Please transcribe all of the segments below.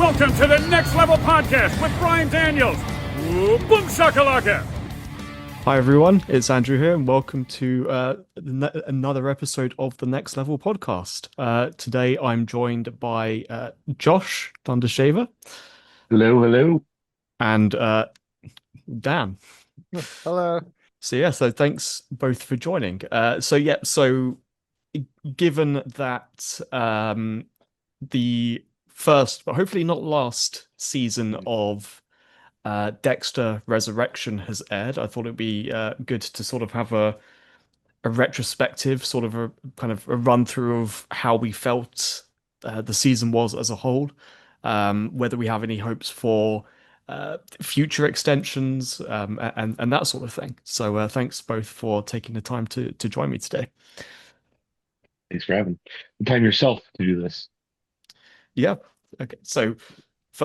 Welcome to the Next Level Podcast with Brian Daniels. Ooh, boom shakalaka. Hi everyone, it's Andrew here, and welcome to another episode of the Next Level Podcast. Today I'm joined by Josh Thundershaver Hello, hello. and Dan. Hello. So thanks both for joining. So given that the first, but hopefully not last season of Dexter Resurrection has aired, I thought it'd be good to sort of have a retrospective, sort of a kind of a run through of how we felt the season was as a whole, whether we have any hopes for future extensions, and that sort of thing. So thanks both for taking the time to join me today. Thanks for having the time yourself to do this. Yeah. Okay. So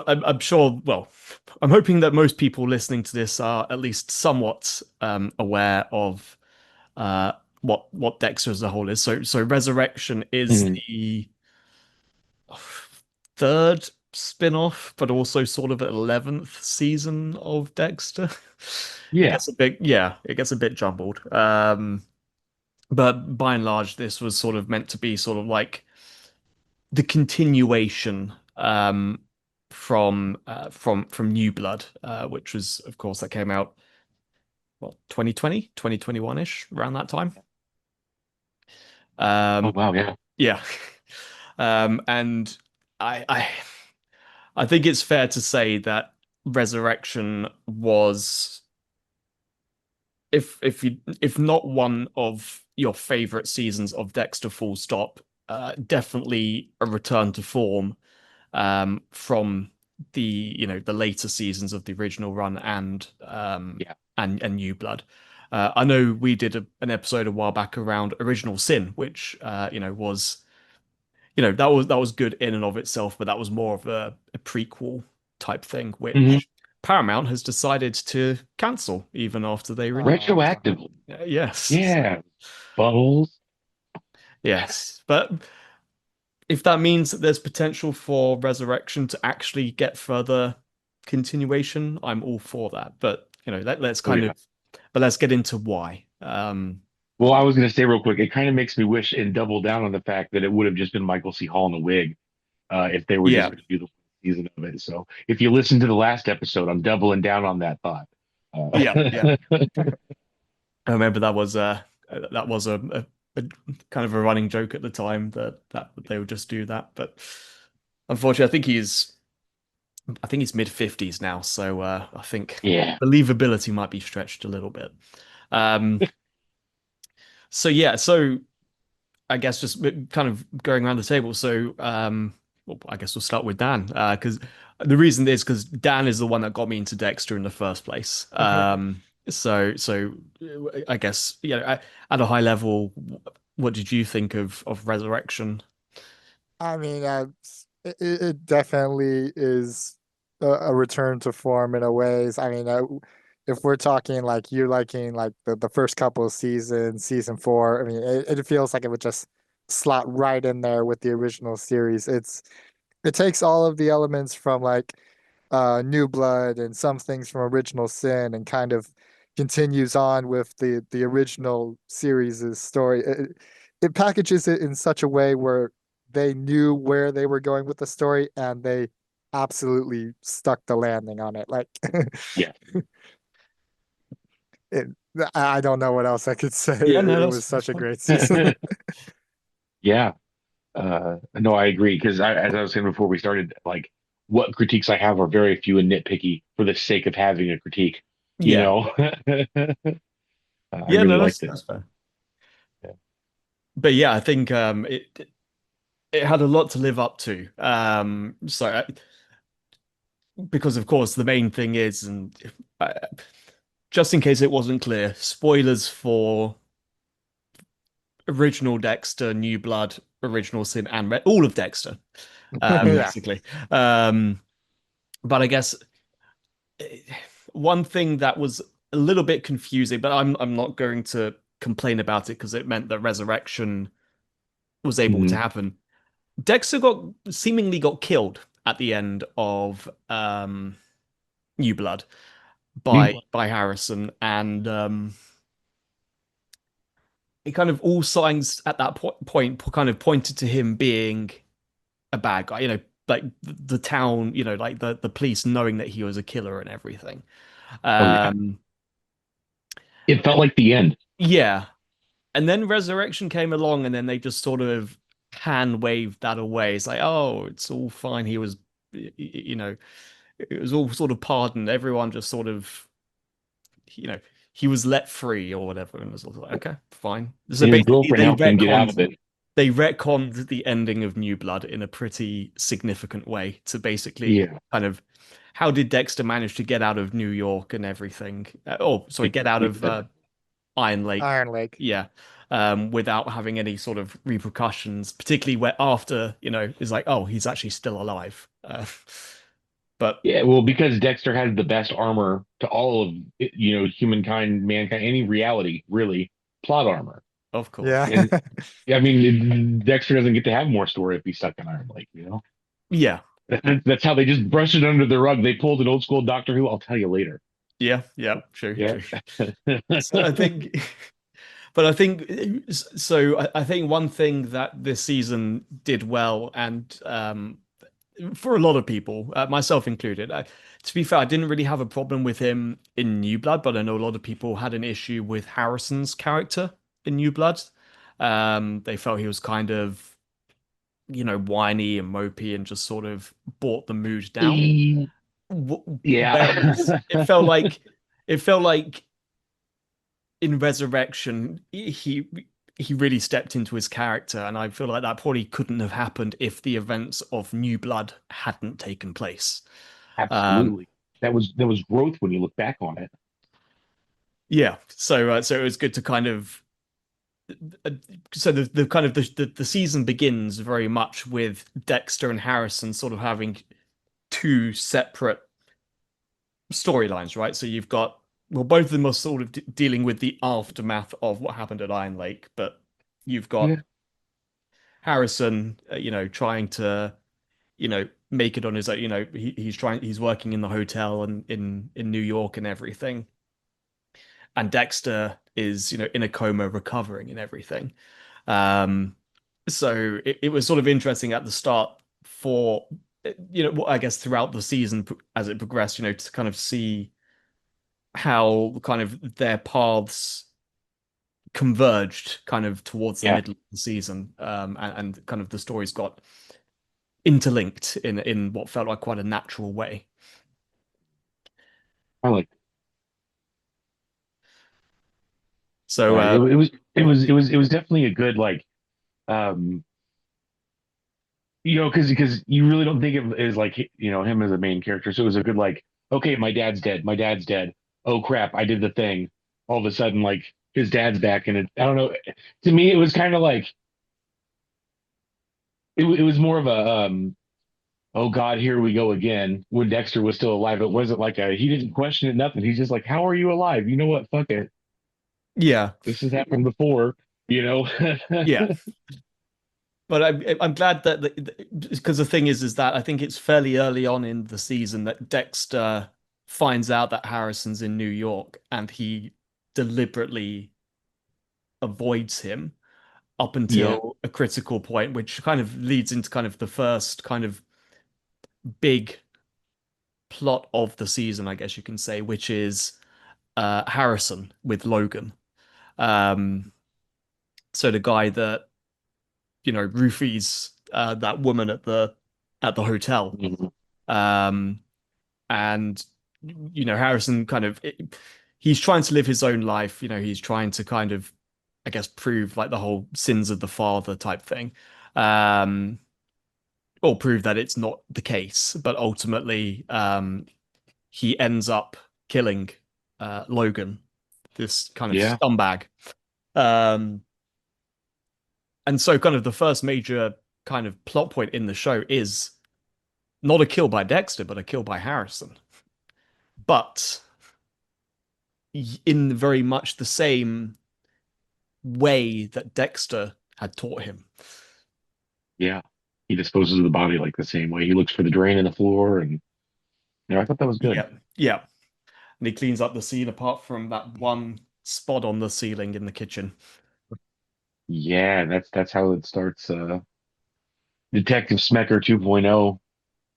I'm sure, well, I'm hoping that most people listening to this are at least somewhat aware of what Dexter as a whole is. So Resurrection is the third spin-off, but also sort of 11th season of Dexter. Yeah. It gets a bit jumbled. But by and large, this was sort of meant to be sort of like the continuation from New Blood, which was, of course, that came out 2020, 2021-ish, around that time. Oh wow, yeah. Yeah. And I think it's fair to say that Resurrection was, if not one of your favorite seasons of Dexter, full stop, definitely a return to form from the later seasons of the original run and New Blood. I know we did an episode a while back around Original Sin, which was that was good in and of itself, but that was more of a prequel type thing, which Paramount has decided to cancel even after they released Retroactively. Yes. Yeah. Buttholes. Yes, but if that means that there's potential for Resurrection to actually get further continuation, I'm all for that. But let's get into why. Well, I was going to say real quick, it kind of makes me wish and double down on the fact that it would have just been Michael C. Hall in a wig if they were just going to do the season of it. So if you listen to the last episode, I'm doubling down on that thought. Yeah. I remember that was a kind of a running joke at the time that they would just do that. But unfortunately, I think he's mid-50s now, so I think believability might be stretched a little bit. So I guess just kind of going around the table. So I guess we'll start with Dan, because the reason is because Dan is the one that got me into Dexter in the first place. So I guess at a high level, what did you think of Resurrection? I mean, it definitely is a return to form in a ways. I mean, if we're talking like you're liking like the first couple of seasons, season 4, I mean, it feels like it would just slot right in there with the original series. It takes all of the elements from like New Blood and some things from Original Sin and kind of continues on with the original series' story. It packages it in such a way where they knew where they were going with the story and they absolutely stuck the landing on it. Like, Yeah. I don't know what else I could say. Yeah, it was such a great season. Yeah. No, I agree. Because as I was saying before we started, like what critiques I have are very few and nitpicky for the sake of having a critique. You know? I really liked it. That's fair. Yeah. But yeah, I think it had a lot to live up to. Because of course the main thing is, and just in case it wasn't clear, spoilers for original Dexter, New Blood, Original Sin, and all of Dexter, basically. But I guess one thing that was a little bit confusing, but I'm not going to complain about it because it meant that Resurrection was able to happen. Dexter seemingly got killed at the end of New Blood Mm. by Harrison, and it kind of all signs at that point kind of pointed to him being a bad guy. Like the town, like the police knowing that he was a killer and everything. Oh yeah, Um, it felt like the end. yeah, and then Resurrection came along, and then they just sort of hand waved that away. It's like, oh, it's all fine. He was, it was all sort of pardoned. Everyone just sort of, you know, he was let free or whatever, and it was like, okay, fine. So His basically, girlfriend helped him get out of it. they retconned the ending of New Blood in a pretty significant way to basically Yeah, kind of how did Dexter manage to get out of New York and everything? Oh, sorry, get out of Iron Lake, Iron Lake. yeah, without having any sort of repercussions, particularly where after, it's like, oh, he's actually still alive. But yeah. Well, because Dexter has the best armor to all of humankind, mankind, any reality, really, plot armor. of course, Yeah. And I mean, Dexter doesn't get to have more story if he's stuck in Iron Lake. yeah, That's how they just brush it under the rug. They pulled an old school Doctor Who. I'll tell you later. yeah, yeah, true, Yeah. true. So I think, but I think so. I think one thing that this season did well, and for a lot of people, myself included, to be fair, I didn't really have a problem with him in New Blood, but I know a lot of people had an issue with Harrison's character in New Blood. They felt he was kind of, whiny and mopey and just sort of brought the mood down. Yeah. Whereas it felt like in Resurrection, he really stepped into his character, and I feel like that probably couldn't have happened if the events of New Blood hadn't taken place. Um, Absolutely. That was growth when you look back on it. yeah, so it was good to kind of uh, so the kind of the season begins very much with Dexter and Harrison sort of having two separate storylines, right? So you've got, well, both of them are sort of dealing with the aftermath of what happened at Iron Lake, but you've got Yeah. Harrison, trying to, make it on his own. He's working in the hotel and in New York and everything, and Dexter is, in a coma, recovering and everything. Um, so it was sort of interesting at the start for, I guess throughout the season as it progressed, to kind of see how kind of their paths converged kind of towards the Yeah. middle of the season, and kind of the stories got interlinked in what felt like quite a natural way. I like So yeah, it was definitely a good like um because you really don't think of it as like him as a main character. So it was a good like, okay, my dad's dead. My dad's dead. Oh crap, I did the thing. All of a sudden, like his dad's back, and I don't know. To me, it was kind of like it was more of a oh God, here we go again. When Dexter was still alive, it wasn't like he didn't question it, nothing. He's just like, how are you alive? You know what? Fuck it. yeah, This has happened before. You know. yeah. But I'm glad that because the thing is that I think it's fairly early on in the season that Dexter finds out that Harrison's in New York, and he deliberately avoids him up Yeah. until a critical point, which kind of leads into kind of the first kind of big plot of the season, I guess you can say, which is Harrison with Logan. Um, so the guy that, roofies that woman at the hotel. Mhm. Um, and Harrison kind of he's trying to live his own life. He's trying to kind of, I guess, prove like the whole sins of the father type thing. Um, or prove that it's not the case, but ultimately he ends up killing Logan, this kind of Yeah. scumbag. Um, and so kind of the first major kind of plot point in the show is not a kill by Dexter, but a kill by Harrison. But in very much the same way that Dexter had taught him. Yeah. he disposes of the body like the same way. He looks for the drain in the floor, and I thought that was good. Yeah, yeah. And he cleans up the scene apart from that one spot on the ceiling in the kitchen. Yeah, that's how it starts. Detective Smecker 2.0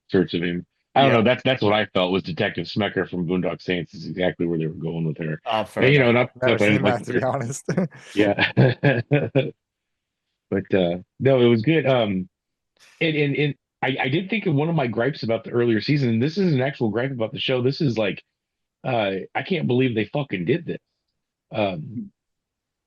search of him. I don't Yeah. know. That's what I felt was Detective Smecker from Boondock Saints is exactly where they were going with her. Fair And, enough. Never not that I seen didn't like that, to be honest. yeah. But no, it was good. And I did think of one of my gripes about the earlier season, and this is an actual gripe about the show. This is like I can't believe they fucking did this. Um,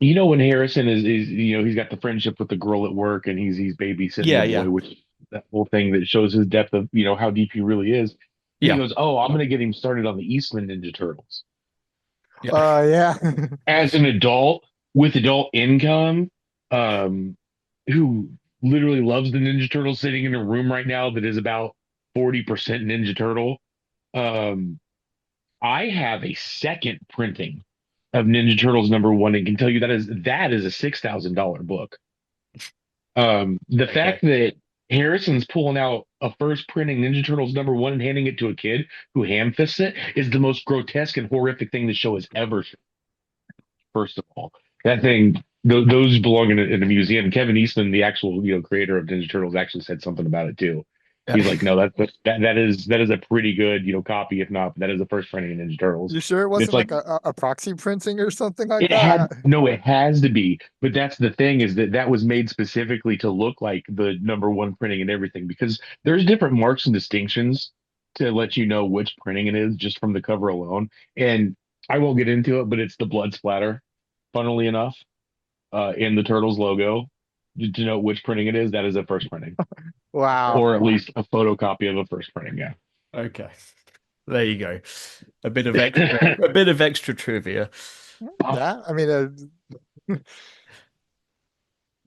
when Harrison is he's got the friendship with the girl at work, and he's babysitting Yeah, the yeah, boy, which that whole thing that shows his depth of how deep he really is. And he yeah, goes, "Oh, I'm gonna get him started on the Eastman Ninja Turtles." yeah. Yeah. As an adult with adult income, um, who literally loves the Ninja Turtles, sitting in a room right now that is about 40% Ninja Turtle. Um, I have a second printing of Ninja Turtles #1 and can tell you that is a $6,000 book. The Okay. fact that Harrison's pulling out a first printing Ninja Turtles #1 and handing it to a kid who ham fists it is the most grotesque and horrific thing the show has ever shown. First of all, that thing, those belong in a museum. Kevin Eastman, the actual creator of Ninja Turtles, actually said something about it too. Yeah. He's like, no, that is a pretty good copy, if not, that is the first printing of Ninja Turtles. You sure it And it's wasn't like like a proxy printing or something like that? it has to be, but that's the thing is that was made specifically to look like the #1 printing and everything because there's different marks and distinctions to let you know which printing it is just from the cover alone. And I won't get into it, but it's the blood splatter, funnily enough, in the Turtles logo to know which printing it is. That is a first printing, Wow. or at least a photocopy of a first printing. Yeah. Okay. There you go. A bit of extra trivia. Yeah, I mean,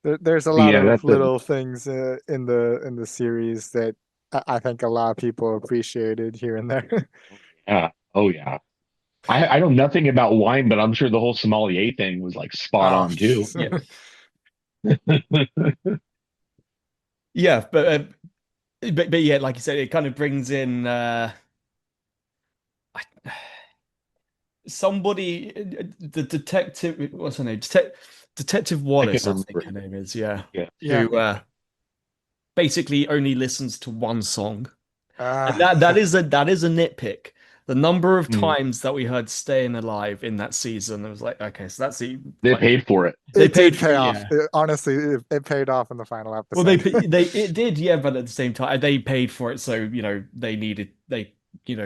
there's a lot Yeah, of that's a little things in the series that I think a lot of people appreciated here and there. yeah. Oh yeah. I know nothing about wine, but I'm sure the whole sommelier thing was like spot Oh, on too. Yeah. Yeah, but yeah, like you said, it kind of brings in somebody, the detective. What's her name? Detective I can Wallace, I think remember. her name is. Yeah, Yeah. yeah. who basically only listens to one song, and Uh, that is a nitpick. The number of Mm. times that we heard "Staying Alive" in that season, it was like, okay, so that's the They like paid for it. they it did paid for pay it, off. yeah. Honestly, it paid off in the final Well, episode. it did, yeah, but at the same time, they paid for it, so they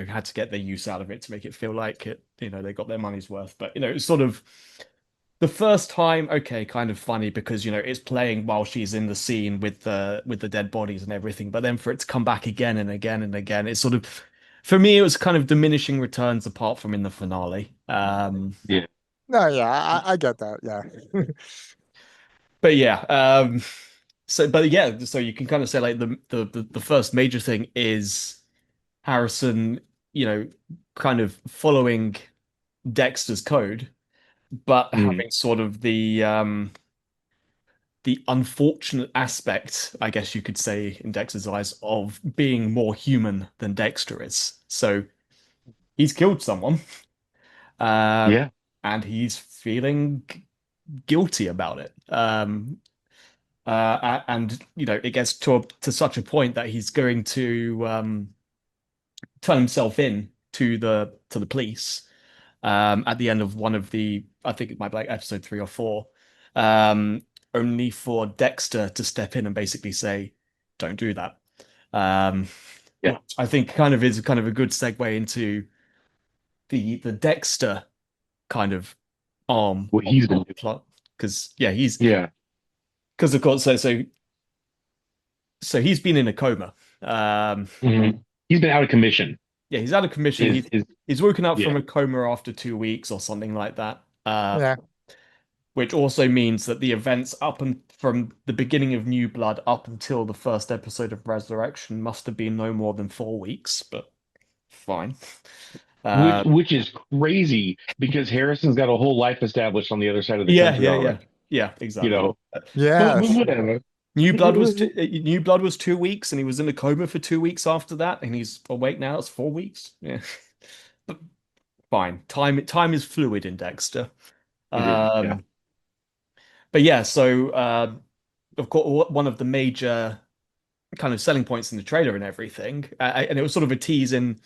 had to get their use out of it to make it feel like it, they got their money's worth. But it's sort of the first time, okay, kind of funny because it's playing while she's in the scene with the dead bodies and everything. But then for it to come back again and again and again, it's sort of for me it was kind of diminishing returns apart from in the finale. Yeah. No, yeah, I get that. Yeah. But yeah, but yeah, so you can kind of say like the first major thing is Harrison, you know, kind of following Dexter's code, but Mm. having sort of the unfortunate aspect, I guess you could say, in Dexter's eyes, of being more human than Dexter is. So he's killed someone, uh, Yeah. and he's feeling guilty about it. And it gets to such a point that he's going to turn himself in to the police at the end of one of the, I think it might be like episode 3 or 4, um, only for Dexter to step in and basically say, "Don't do that." Um, Yeah. which I think kind of is kind of a good segue into the Dexter kind of arm What of he's the been doing. plot because yeah, he's Yeah. because of course so he's been in a coma. Um, Mhm. He's been out of commission. yeah, he's out of commission. Is He's woken up yeah. from a coma after 2 weeks or something like that. Yeah. Which also means that the events up and from the beginning of New Blood up until the first episode of Resurrection must have been no more than 4 weeks, but fine. Which Uh, which is crazy because Harrison's got a whole life established on the other side of the yeah, country yeah, yeah, already. yeah, You exactly. know. But Yes. whatever. New Blood was 2 weeks, and he was in a coma for 2 weeks after that, and he's awake now. It's 4 weeks. Yeah, but fine. Time is fluid in Dexter. It is. Yeah. Um, but yeah, so of course, one of the major kind of selling points in the trailer and everything, and it was sort of a tease in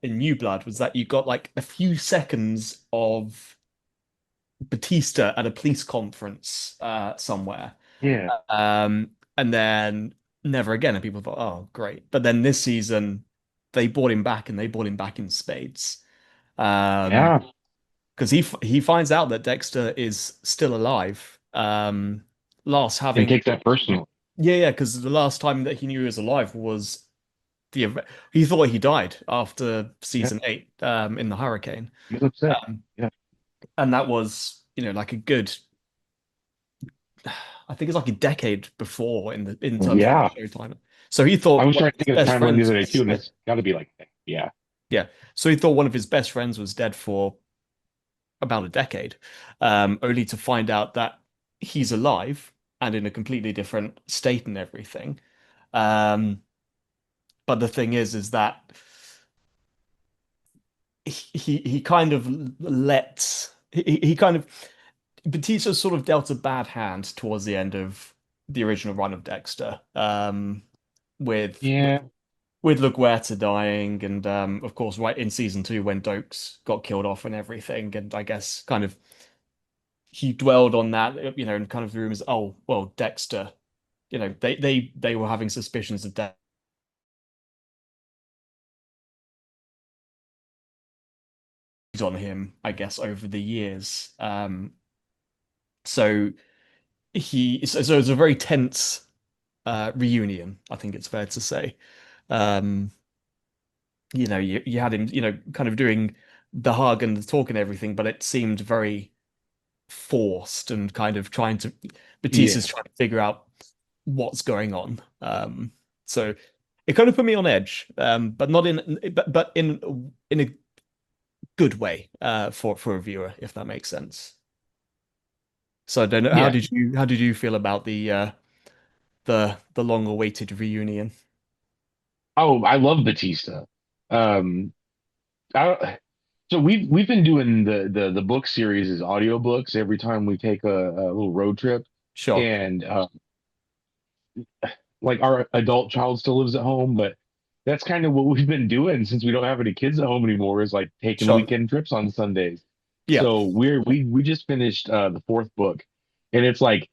New Blood, was that you got like a few seconds of Batista at a police conference somewhere. Yeah. And then never again. And people thought, oh, great. But then this season, they brought him back, and they brought him back in spades. Yeah. Because he finds out that Dexter is still alive. Last And having take that personal. yeah, because the last time that he knew he was alive was he thought he died after Yeah. season 8 in the hurricane. He's upset. Um, Yeah. and that was, like a good, I think it's like a decade before in terms of Yeah. Showtime. So he I thought was one trying of to his think of the best timeline the friends other day was too, and dead. it's got to be like, yeah, Yeah. So he thought one of his best friends was dead for about a decade, only to find out that he's alive and in a completely different state and everything. Um, but the thing is that he kind of lets he kind of Batista sort of dealt a bad hand towards the end of the original run of Dexter, with yeah, with LaGuerta dying, and of course, right in season 2 when Dokes got killed off and everything, and I guess kind of he dwelled on that, and kind of the rumors, oh well, Dexter, they were having suspicions of Dexter on him, I guess, over the years. So so it's a very tense reunion, I think it's fair to say. Um, you had him, kind of doing the hug and the talk and everything, but it seemed very forced and kind of yeah, Batista's trying to figure out what's going on. So it kind of put me on edge, but not in, but in a good way, for a viewer, if that makes sense. So I don't know, yeah. how did you feel about the long-awaited reunion? Oh, I love Batista. Um, I, so we've been doing the book series as audiobooks every time we take a little road trip, Sure, and like our adult child still lives at home, but that's kind of what we've been doing since we don't have any kids at home anymore, is like taking sure, weekend trips on Sundays. yeah, So we just finished the fourth book, and it's like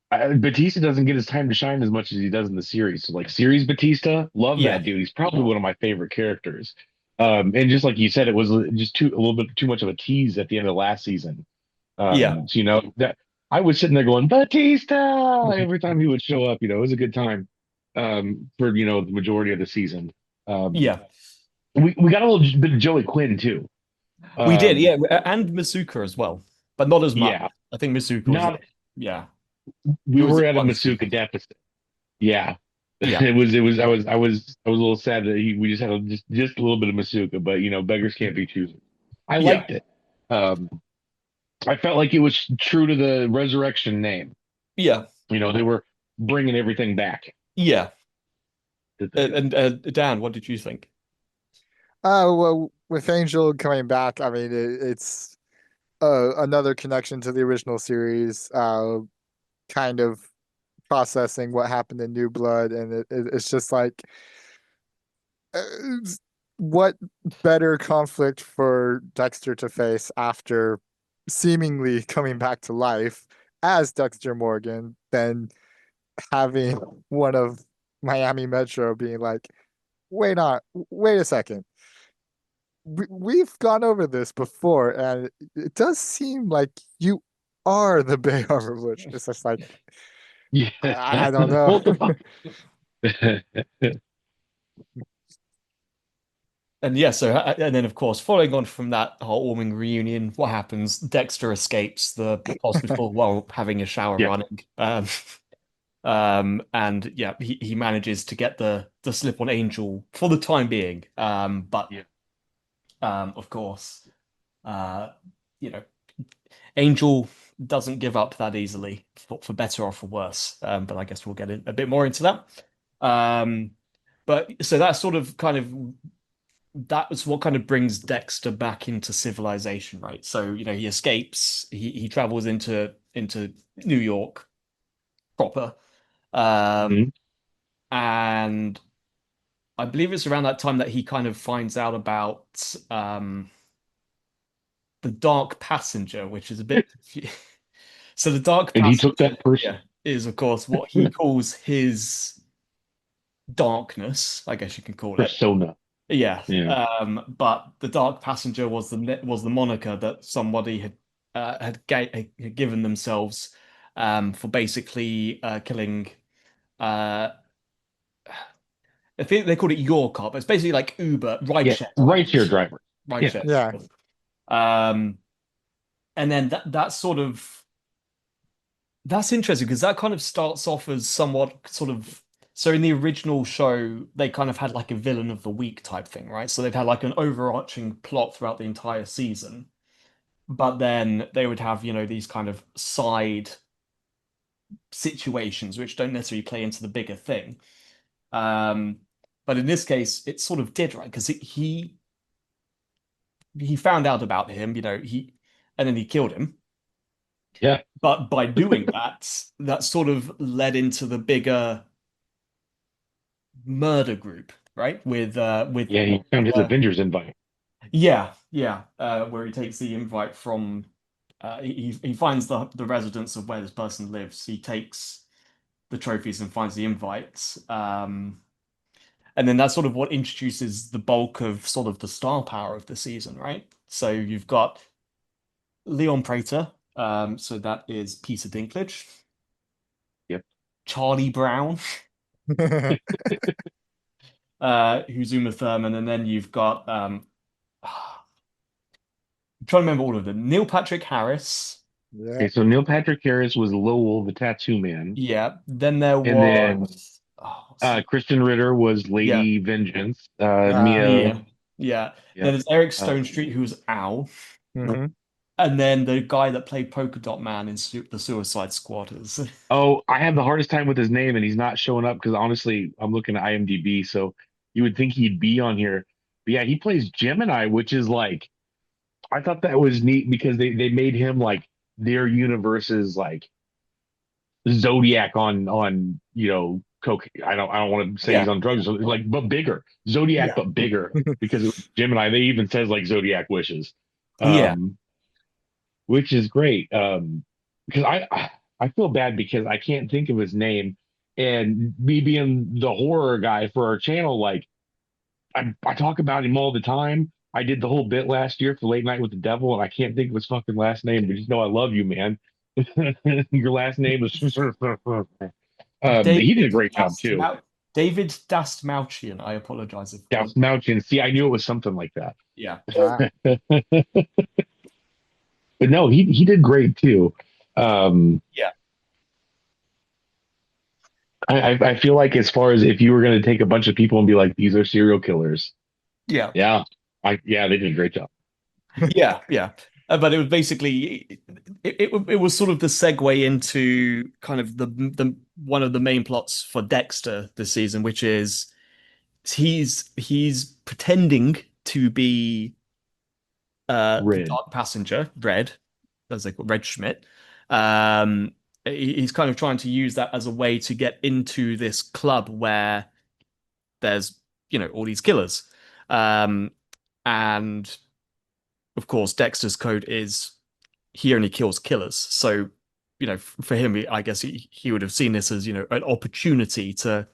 Batista doesn't get his time to shine as much as he does in the series. So like series Batista, love yeah, that dude. He's probably one of my favorite characters. And just like you said, it was just a little bit too much of a tease at the end of last season. yeah, So that I was sitting there going Batista every time he would show up. It was a good time for the majority of the season. Um, yeah. we got a little bit of Joey Quinn too. We did, Um, yeah, and Masuka as well, but not as much. yeah, I think Masuka was, not yeah, we it was were at a one Masuka season. deficit. Yeah, Yeah, it was I was a little sad that we just had just a little bit of Masuka, but beggars can't be choosers. I yeah, liked it. Um, I felt like it was true to the Resurrection name. yeah, They were bringing everything back yeah. that they And Dan, what did you think? Well, with Angel coming back, I mean, it's another connection to the original series, kind of processing what happened in New Blood, and it's just like, uh, what better conflict for Dexter to face after seemingly coming back to life as Dexter Morgan than having one of Miami Metro being like, wait a second. We've gone over this before, and it does seem like you are the Bay Harbor Butch. It's just like, Yeah. I don't know. Well, And yeah, so and then of course, following on from that heartwarming reunion, what happens? Dexter escapes the hospital while having a shower yeah. running. And yeah, he manages to get the slip on Angel for the time being. But Yeah. of course, uh, you know, Angel doesn't give up that easily, for better or for worse. But I guess we'll get a bit more into that. But so that's sort of kind of that was what kind of brings Dexter back into civilization, right? So, he escapes, he travels into New York proper. Mhm. And I believe it's around that time that he kind of finds out about the Dark Passenger, which is a bit so the Dark And he took Passenger, that person yeah, is of course what he calls his darkness, I guess you can call it. persona. Yeah. Yeah. But the Dark Passenger was the moniker that somebody had given themselves for basically killing I think they called it your car, but it's basically like Uber Yeah. rideshare Right here, drivers. driver. Yeah. Rideshare Yeah. drivers. Um, and then that sort of that's interesting because that kind of starts off as somewhat sort of so in the original show they kind of had like a villain of the week type thing, right? So they'd had like an overarching plot throughout the entire season, but then they would have, these kind of side situations which don't necessarily play into the bigger thing. Um, but in this case, it sort of did, right? Because he found out about him, and then he killed him. Yeah. But by doing that, that sort of led into the bigger murder group, right? With Yeah. He found his Avengers invite. yeah, where he takes the invite from he finds the residence of where this person lives. He takes the trophies and finds the invites. And then that's sort of what introduces the bulk of sort of the star power of the season, right? So you've got Leon Prater, so that is Peter Dinklage, Yep. Charlie Brown, who's Uma Thurman, and then you've got I'm trying to remember all of them. Neil Patrick Harris, Yeah. Okay. So Neil Patrick Harris was Lowell, the tattoo man. yeah. Then there And then was what's his- Christian Ritter was yeah, Lady Vengeance. Yeah. Mia. yeah. Then Yep. there's Eric Uh, Stone Street, who's Al, Hmm. and then the guy that played Polka Dot Man in the Suicide Squad is oh, I have the hardest time with his name, and he's not showing up because honestly, I'm looking at IMDb, so you would think he'd be on here. But yeah, he plays Gemini, which is like I thought that was neat because they made him like their universe's like Zodiac on coke. I don't want to say he's yeah, on drugs, so, like but bigger Zodiac, yeah, but bigger because it was Gemini. They even says like Zodiac wishes, yeah, um, which is great. Because I feel bad because I can't think of his name, and me being the horror guy for our channel, like I talk about him all the time. I did the whole bit last year for Late Night with the Devil, and I can't think of his fucking last name, but just know I love you, man. Your last name is he did a David great job too. David Dastmalchian. I apologize if Down Mountain. See, I knew it was something like that. yeah, Wow. But no, he did great too. Um, yeah, I feel like as far as if you were going to take a bunch of people and be like, these are serial killers. yeah, Yeah, they did a great job. yeah. But it was basically it was sort of the segue into kind of the one of the main plots for Dexter this season, which is he's pretending to be the Red. Dark Passenger, Red, as they call Red Schmidt. Um, he's kind of trying to use that as a way to get into this club where there's all these killers, and of course Dexter's code is he only kills killers. So for him, I guess he would have seen this as an opportunity to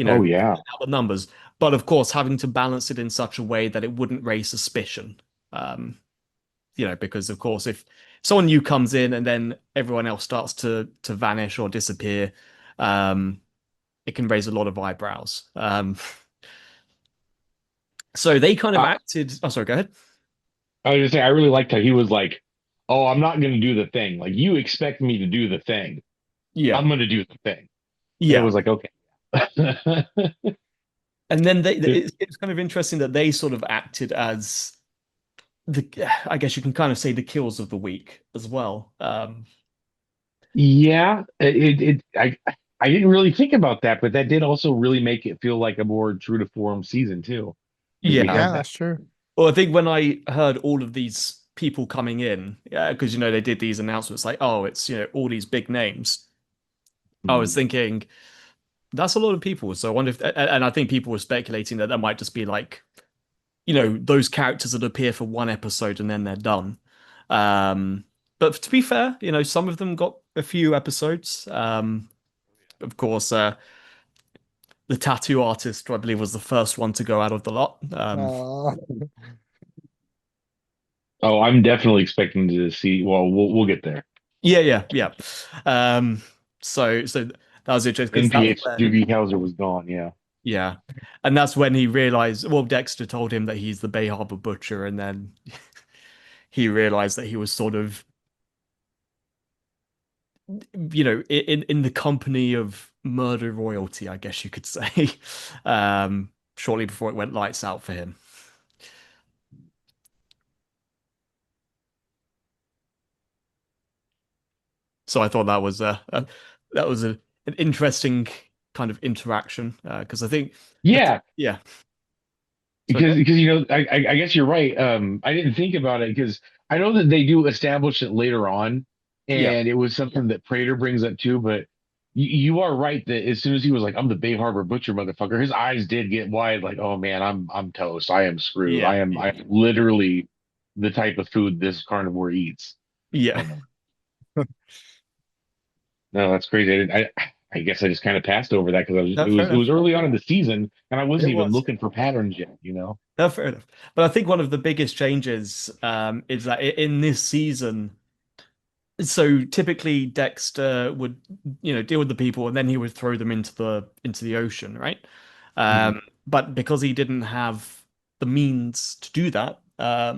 Oh yeah. out the numbers, but of course having to balance it in such a way that it wouldn't raise suspicion. Um, because of course if someone new comes in and then everyone else starts to vanish or disappear, it can raise a lot of eyebrows. So they kind of I, acted. Oh, sorry, go ahead. I was just saying, I really liked how he was like, "Oh, I'm not going to do the thing. Like you expect me to do the thing. Yeah, I'm going to do the thing." And it yeah. was like, okay. And then it's kind of interesting that they sort of acted as I guess you can kind of say the kills of the week as well. Yeah, I didn't really think about that, but that did also really make it feel like a more true to form season too, because we Yeah. had Yeah, that. that's true. Well, I think when I heard all of these people coming in, because they did these announcements like, oh, it's all these big names. I was Mhm. thinking that's a lot of people. So I wonder if, and I think people were speculating that might just be like, those characters that appear for one episode and then they're done. Um, but to be fair, some of them got a few episodes. Of course, the tattoo artist, I believe, was the first one to go out of the lot. Uh, Oh, I'm definitely expecting to see. Well, we'll get there. Yeah, yeah, yeah. Um, so that was interesting because that's NPH when, Doogie Howser was gone. Yeah. yeah, and that's when he realized. Well, Dexter told him that he's the Bay Harbor Butcher, and then he realized that he was sort of, in the company of murder royalty, I guess you could say. Shortly before it went lights out for him. So I thought that was an interesting kind of interaction because I think, Yeah, yeah. So because I guess you're right. I didn't think about it because I know that they do establish it later on, yeah, and it was something that Prater brings up too. But you are right that as soon as he was like, "I'm the Bay Harbor Butcher, motherfucker," his eyes did get wide. Like, "Oh man, I'm toast. I am screwed. yeah, I'm literally the type of food this carnivore eats." yeah. Um, no, that's crazy. I guess I just kind of passed over that because I was No, fair it enough. was early on in the season, and I wasn't It even was. looking for patterns yet. No, fair enough. But I think one of the biggest changes is that in this season, so typically Dexter would, deal with the people and then he would throw them into the ocean, right? Mhm. But because he didn't have the means to do that, at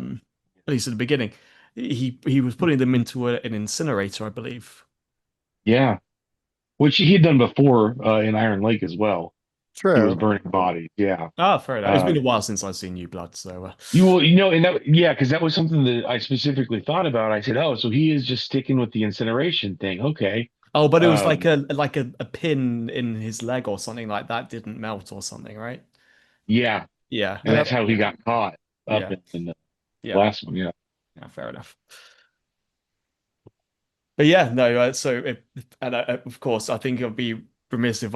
least at the beginning, he was putting them into an incinerator, I believe. Yeah. Which he had done before in Iron Lake as well. He was true. burning bodies. Yeah. Ah, fair enough. It's Uh, been a while since I've seen New Blood, so and that, yeah, because that was something that I specifically thought about. I said, oh, so he is just sticking with the incineration thing. Okay. oh, but it was like Um, a pin in his leg or something like that didn't melt or something, right? yeah. Yeah, And that's how he got caught up yeah, in the yeah, last one. Yeah. yeah. Fair enough. But yeah, no. And of course, I think it would be remiss if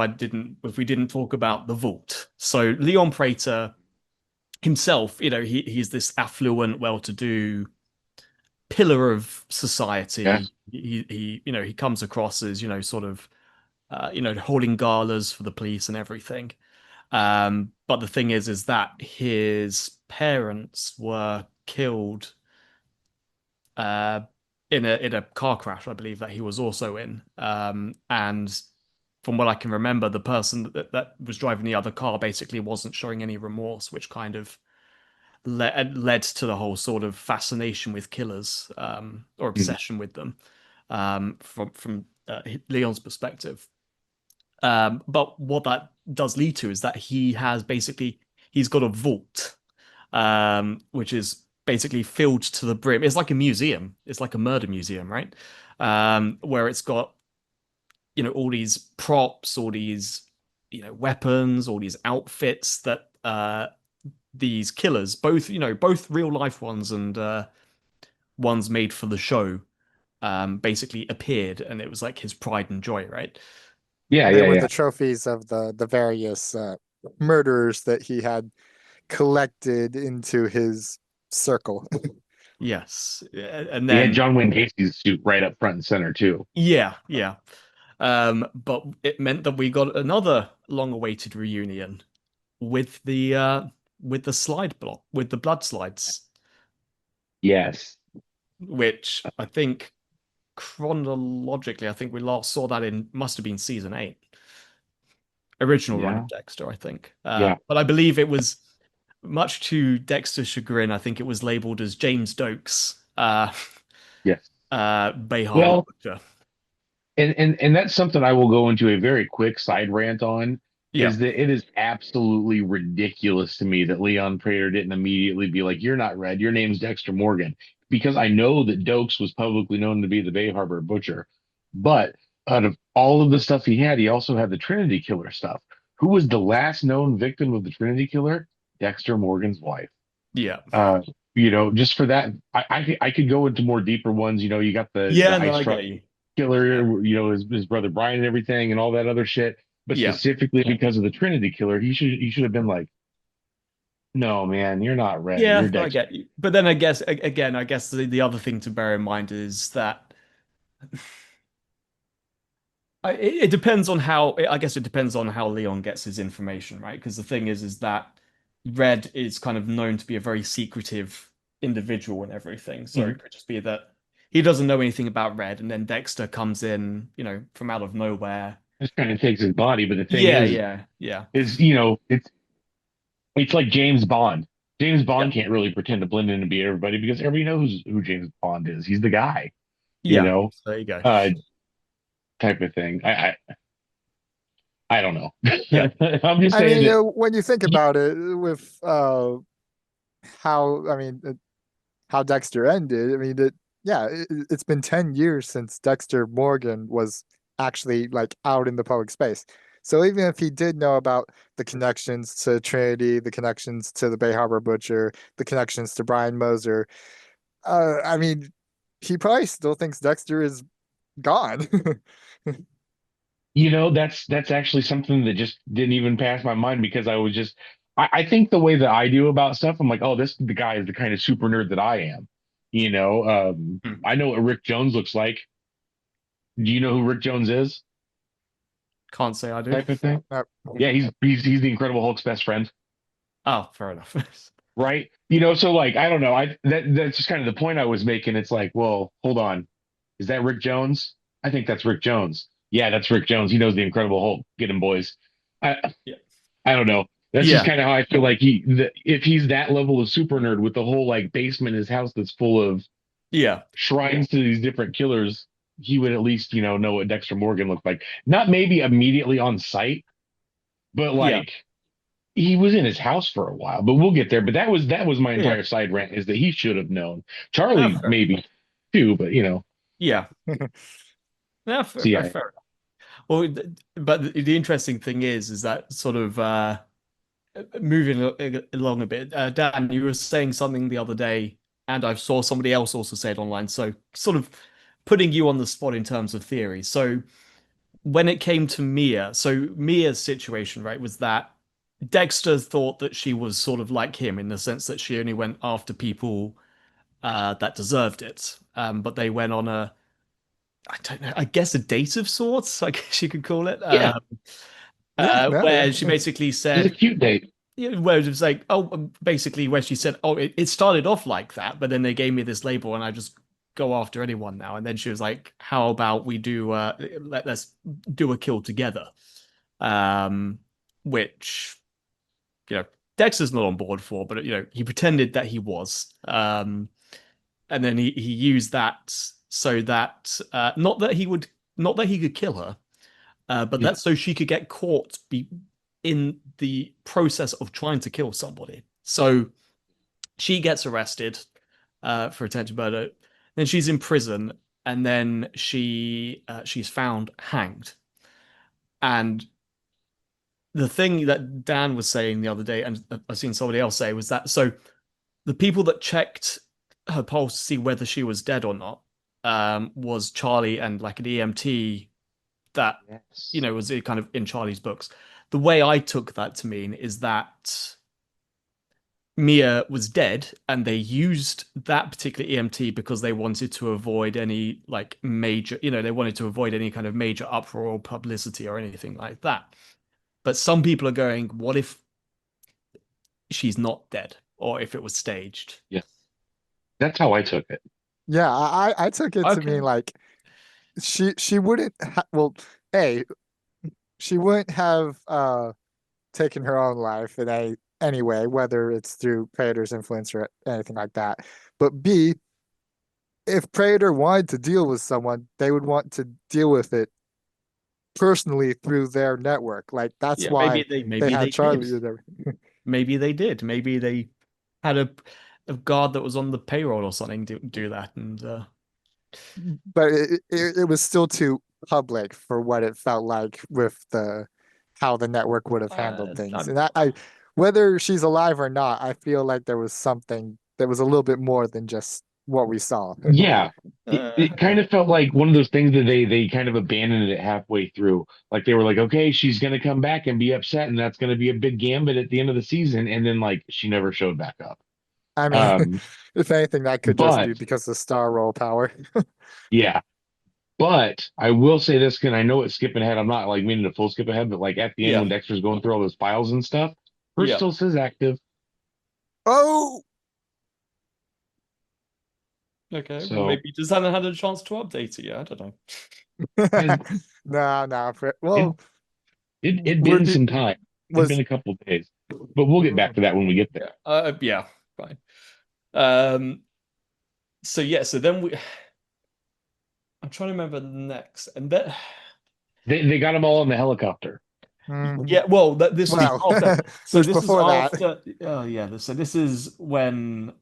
we didn't talk about the vault. So Leon Prater himself, he's this affluent, well-to-do pillar of society. Yes. He comes across as sort of holding galas for the police and everything. But the thing is that his parents were killed uh, in a car crash, I believe that he was also in. And from what I can remember, the person that was driving the other car basically wasn't showing any remorse, which kind of led to the whole sort of fascination with killers or Mhm. obsession with them from Leon's perspective. But what that does lead to is that he's got a vault, which is basically filled to the brim. It's like a museum. It's like a murder museum, right? Where it's got all these props, all these weapons, all these outfits that these killers, both real life ones and ones made for the show, basically appeared, and it was like his pride and joy, right? Yeah. They Yeah. were Yeah. the trophies of the various murderers that he had collected into his circle. Yes, and He had then John Wayne Gacy's suit right up front and center too. yeah, yeah. But it meant that we got another long-awaited reunion with the slide block with the blood slides, Yes. which I think chronologically, I think we last saw that in must have been season 8, original run Yeah. of Dexter, I think. Yeah. But I believe it was much to Dexter's chagrin. I think it was labeled as James Doakes, Yes. Bay Harbor Well, Butcher. and that's something I will go into a very quick side rant on. Yeah. is that it is absolutely ridiculous to me that Leon Prater didn't immediately be like, "You're not Red. Your name's Dexter Morgan," because I know that Dokes was publicly known to be the Bay Harbor Butcher, but out of all of the stuff he had, he also had the Trinity Killer stuff. Who was the last known victim of the Trinity Killer? Dexter Morgan's wife. Yeah. Uh, just for that, I could go into more deeper ones. You got the Yeah, no, ice I truck get you. Yeah. killer, his brother Brian and everything and all that other shit. But Yeah. specifically because of the Trinity Killer, he should have been like, no, man, you're not Red. Yeah, You're no, I Dexter. get you. But then I guess again, I guess the other thing to bear in mind is that it depends on how I guess it depends on how Leon gets his information, right? Because the thing is that Red is kind of known to be a very secretive individual and everything. So Mhm. it could just be that he doesn't know anything about Red, and then Dexter comes in, from out of nowhere. Just kind of takes his body. But the thing Yeah, is, yeah, yeah, it's like James Bond. James yeah, Bond can't really pretend to blend in and be everybody because everybody knows who James Bond is. He's the guy, you yeah. know, So there you go. uh, type of thing. I don't know. Yeah, I'm just I saying mean, that. when you think about it, with how I mean how Dexter ended, I mean that yeah, it's been 10 years since Dexter Morgan was actually like out in the public space. So even if he did know about the connections to Trinity, the connections to the Bay Harbor Butcher, the connections to Brian Moser, I mean, he probably still thinks Dexter is gone. That's actually something that just didn't even pass my mind because I think the way that I do about stuff, I'm like, oh, the guy is the kind of super nerd that I am. Hmm. I know what Rick Jones looks like. Do you know who Rick Jones is? Can't say I do. Type of thing. Uh, Yeah, he's the Incredible Hulk's best friend, Oh, fair enough. right? So like I don't know. That's just kind of the point I was making. It's like, well, hold on. Is that Rick Jones? I think that's Rick Jones. Yeah, that's Rick Jones. He knows the Incredible Hulk. Get him, boys. I Yeah, I don't know. That's just yeah, kind of how I feel like if he's that level of super nerd with the whole like basement in his house that's full of yeah, shrines to these different killers, he would at least, know what Dexter Morgan looked like. Not maybe immediately on sight, but yeah, like he was in his house for a while. But we'll get there. But that was my yeah. entire side rant is that he should have known. Ah, Charlie fair. maybe too, but Yeah, yeah, fair, fair, CIA. fair enough. Well, but the interesting thing is that sort of moving along a bit. Dan, you were saying something the other day, and I saw somebody else also say it online. So, sort of putting you on the spot in terms of theory. So, when it came to Mia, so Mia's situation, right, was that Dexter thought that she was sort of like him in the sense that she only went after people that deserved it. But they went on I don't know, I guess a date of sorts, I guess you could call it, Yeah, yeah, no, where she yeah. basically it was a said, cute date. yeah, where it was like, oh, basically where she said, oh, it started off like that, but then they gave me this label and I just go after anyone now. And then she was like, how about we do, let's do a kill together, um, which, you know, Dexter's not on board for, but he pretended that he was, and then he used that so that not that he could kill her, but Yeah. that's so she could get caught in the process of trying to kill somebody. So she gets arrested for attempted murder. Then she's in prison, and then she's found hanged. And the thing that Dan was saying the other day, and I've seen somebody else say, was that so the people that checked her pulse to see whether she was dead or not was Charlie and like an EMT that Yes. was kind of in Charlie's books. The way I took that to mean is that Mia was dead and they used that particular EMT because they wanted to avoid any like major, they wanted to avoid any kind of major uproar or publicity or anything like that. But some people are going, what if she's not dead or if it was staged? Yeah. That's how I took it. Yeah, I took it to mean Okay. like she wouldn't well, A, she wouldn't have taken her own life in any way, whether it's through Praetor's influence or anything like that. But B, if Praetor wanted to deal with someone, they would want to deal with it personally through their network. Like that's Yeah, why they maybe had they Charlie did. there. Maybe they did. Maybe they had a guard that was on the payroll or something do that, and But it was still too public for what it felt like with the how the network would have handled things. And I whether she's alive or not, I feel like there was something that was a little bit more than just what we saw. Yeah. It yeah. kind of felt like one of those things that they kind of abandoned it halfway through. Like they were like, okay, she's gonna come back and be upset, and that's gonna be a big gambit at the end of the season, and then like she never showed back up. I mean, Um, if anything, that could just be but because of star roll power. yeah, but I will say this, because I know it's skipping ahead. I'm not like meaning to full skip ahead, but like at the end Yeah. when Dexter's going through all those files and stuff, her Yeah. still says active. Oh, Okay. Well, So maybe you just haven't had a chance to update it yet. I don't know. has no, no. it Well, it'd were been the some time. It'd been was a couple days, but we'll get back to that when we get there. Yeah. Yeah. Fine. Um. So yeah. So then I'm trying to remember the next, and then They got them all on the helicopter. Mhm. yeah. Well, this was Well, after. So there's this is before that. after. Oh yeah. So this is when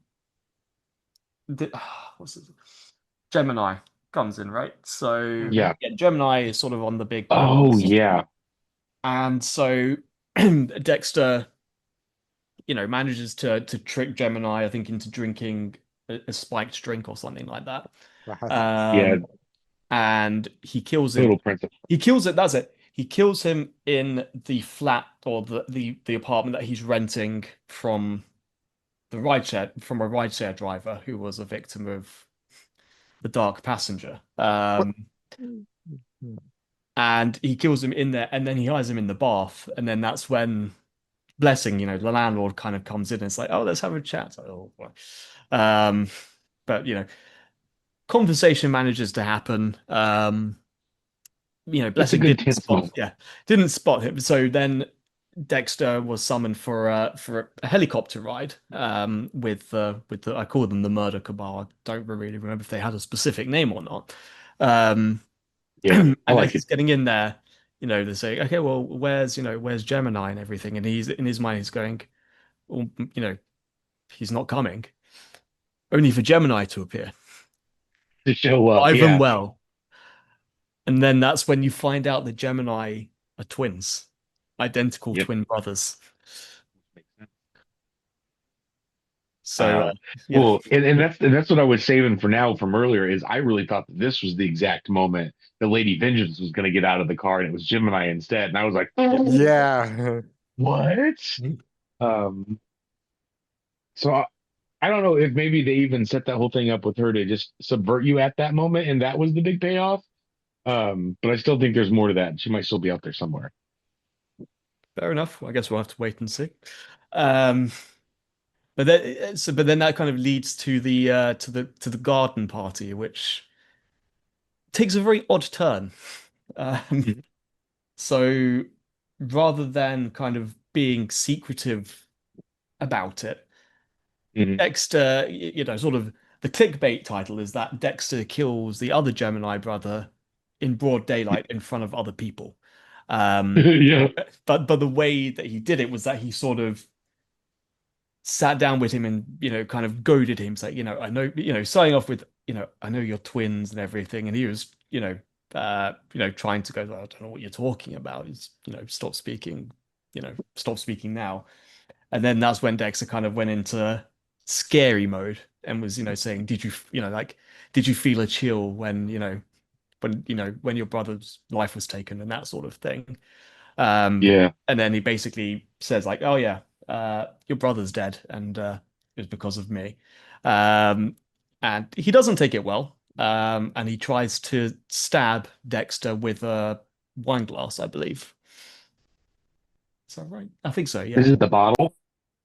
what's it? Gemini comes in, right? So Mhm. Yeah. yeah, Gemini is sort of on the big Oh quest, yeah. and so Dexter, manages to trick Gemini, I think, into drinking a spiked drink or something like that. Yeah. And he kills him. Little Princess. He kills it. That's it. He kills him in the flat or the apartment that he's renting from a rideshare driver who was a victim of the Dark Passenger. What? And he kills him in there, and then he hides him in the bath, and then that's when Blessing, the landlord kind of comes in and it's like, oh, let's have a chat. It's like, oh, boy. Um, but conversation manages to happen. It's a Blessing good didn't tense spot, moment. yeah, didn't spot him. So then Dexter was summoned for a helicopter ride with the I call them the murder cabal. I don't really remember if they had a specific name or not. Um, Yeah, and I as like he's it. getting in there, they say, okay, well, where's Gemini and everything? And he's in his mind, he's going, well, he's not coming. Only for Gemini to appear, To show up. alive and Yeah. well. And then that's when you find out that Gemini are twins, identical Yep. twin brothers. Makes sense. So yeah, Well, and that's what I was saving for now from earlier is I really thought that this was the exact moment that Lady Vengeance was going to get out of the car and it was Gemini instead. And I was like, yeah. Yeah. what? Um, so I don't know if maybe they even set that whole thing up with her to just subvert you at that moment and that was the big payoff. But I still think there's more to that. She might still be out there somewhere. Fair enough. I guess we'll have to wait and see. Um, but then that kind of leads to the garden party, which takes a very odd turn. Um, Mhm. so rather than kind of being secretive about it, Mhm. Dexter, sort of the clickbait title is that Dexter kills the other Gemini brother in broad daylight in front of other people. Um, Yeah. but the way that he did it was that he sort of sat down with him and kind of goaded him, say, I know, starting off with, I know you're twins and everything, and he was, trying to go, I don't know what you're talking about. Is stop speaking now. And then that's when Dexter kind of went into scary mode and was, saying, did you, like, did you feel a chill when, when your brother's life was taken and that sort of thing. Yeah. And then he basically says like, oh yeah, your brother's dead and it was because of me. Um, and he doesn't take it well. And he tries to stab Dexter with a wine glass, I believe. Is that right? I think so, This yeah. is the bottle.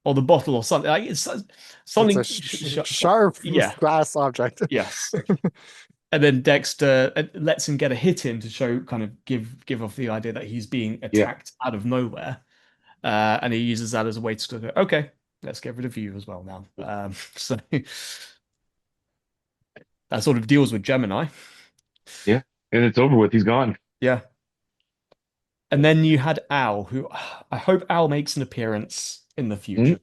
Or the bottle or something. Like, it's It's something. a sharp Yeah. glass object. Yes. And then Dexter lets him get a hit in to show, kind of give off the idea that he's being Yeah. attacked out of nowhere. And he uses that as a way to go, okay, let's get rid of you as well now. So that sort of deals with Gemini. Yeah. And it's over with. He's gone. Yeah. And then you had Al, who I hope Al makes an appearance in the Mm, future.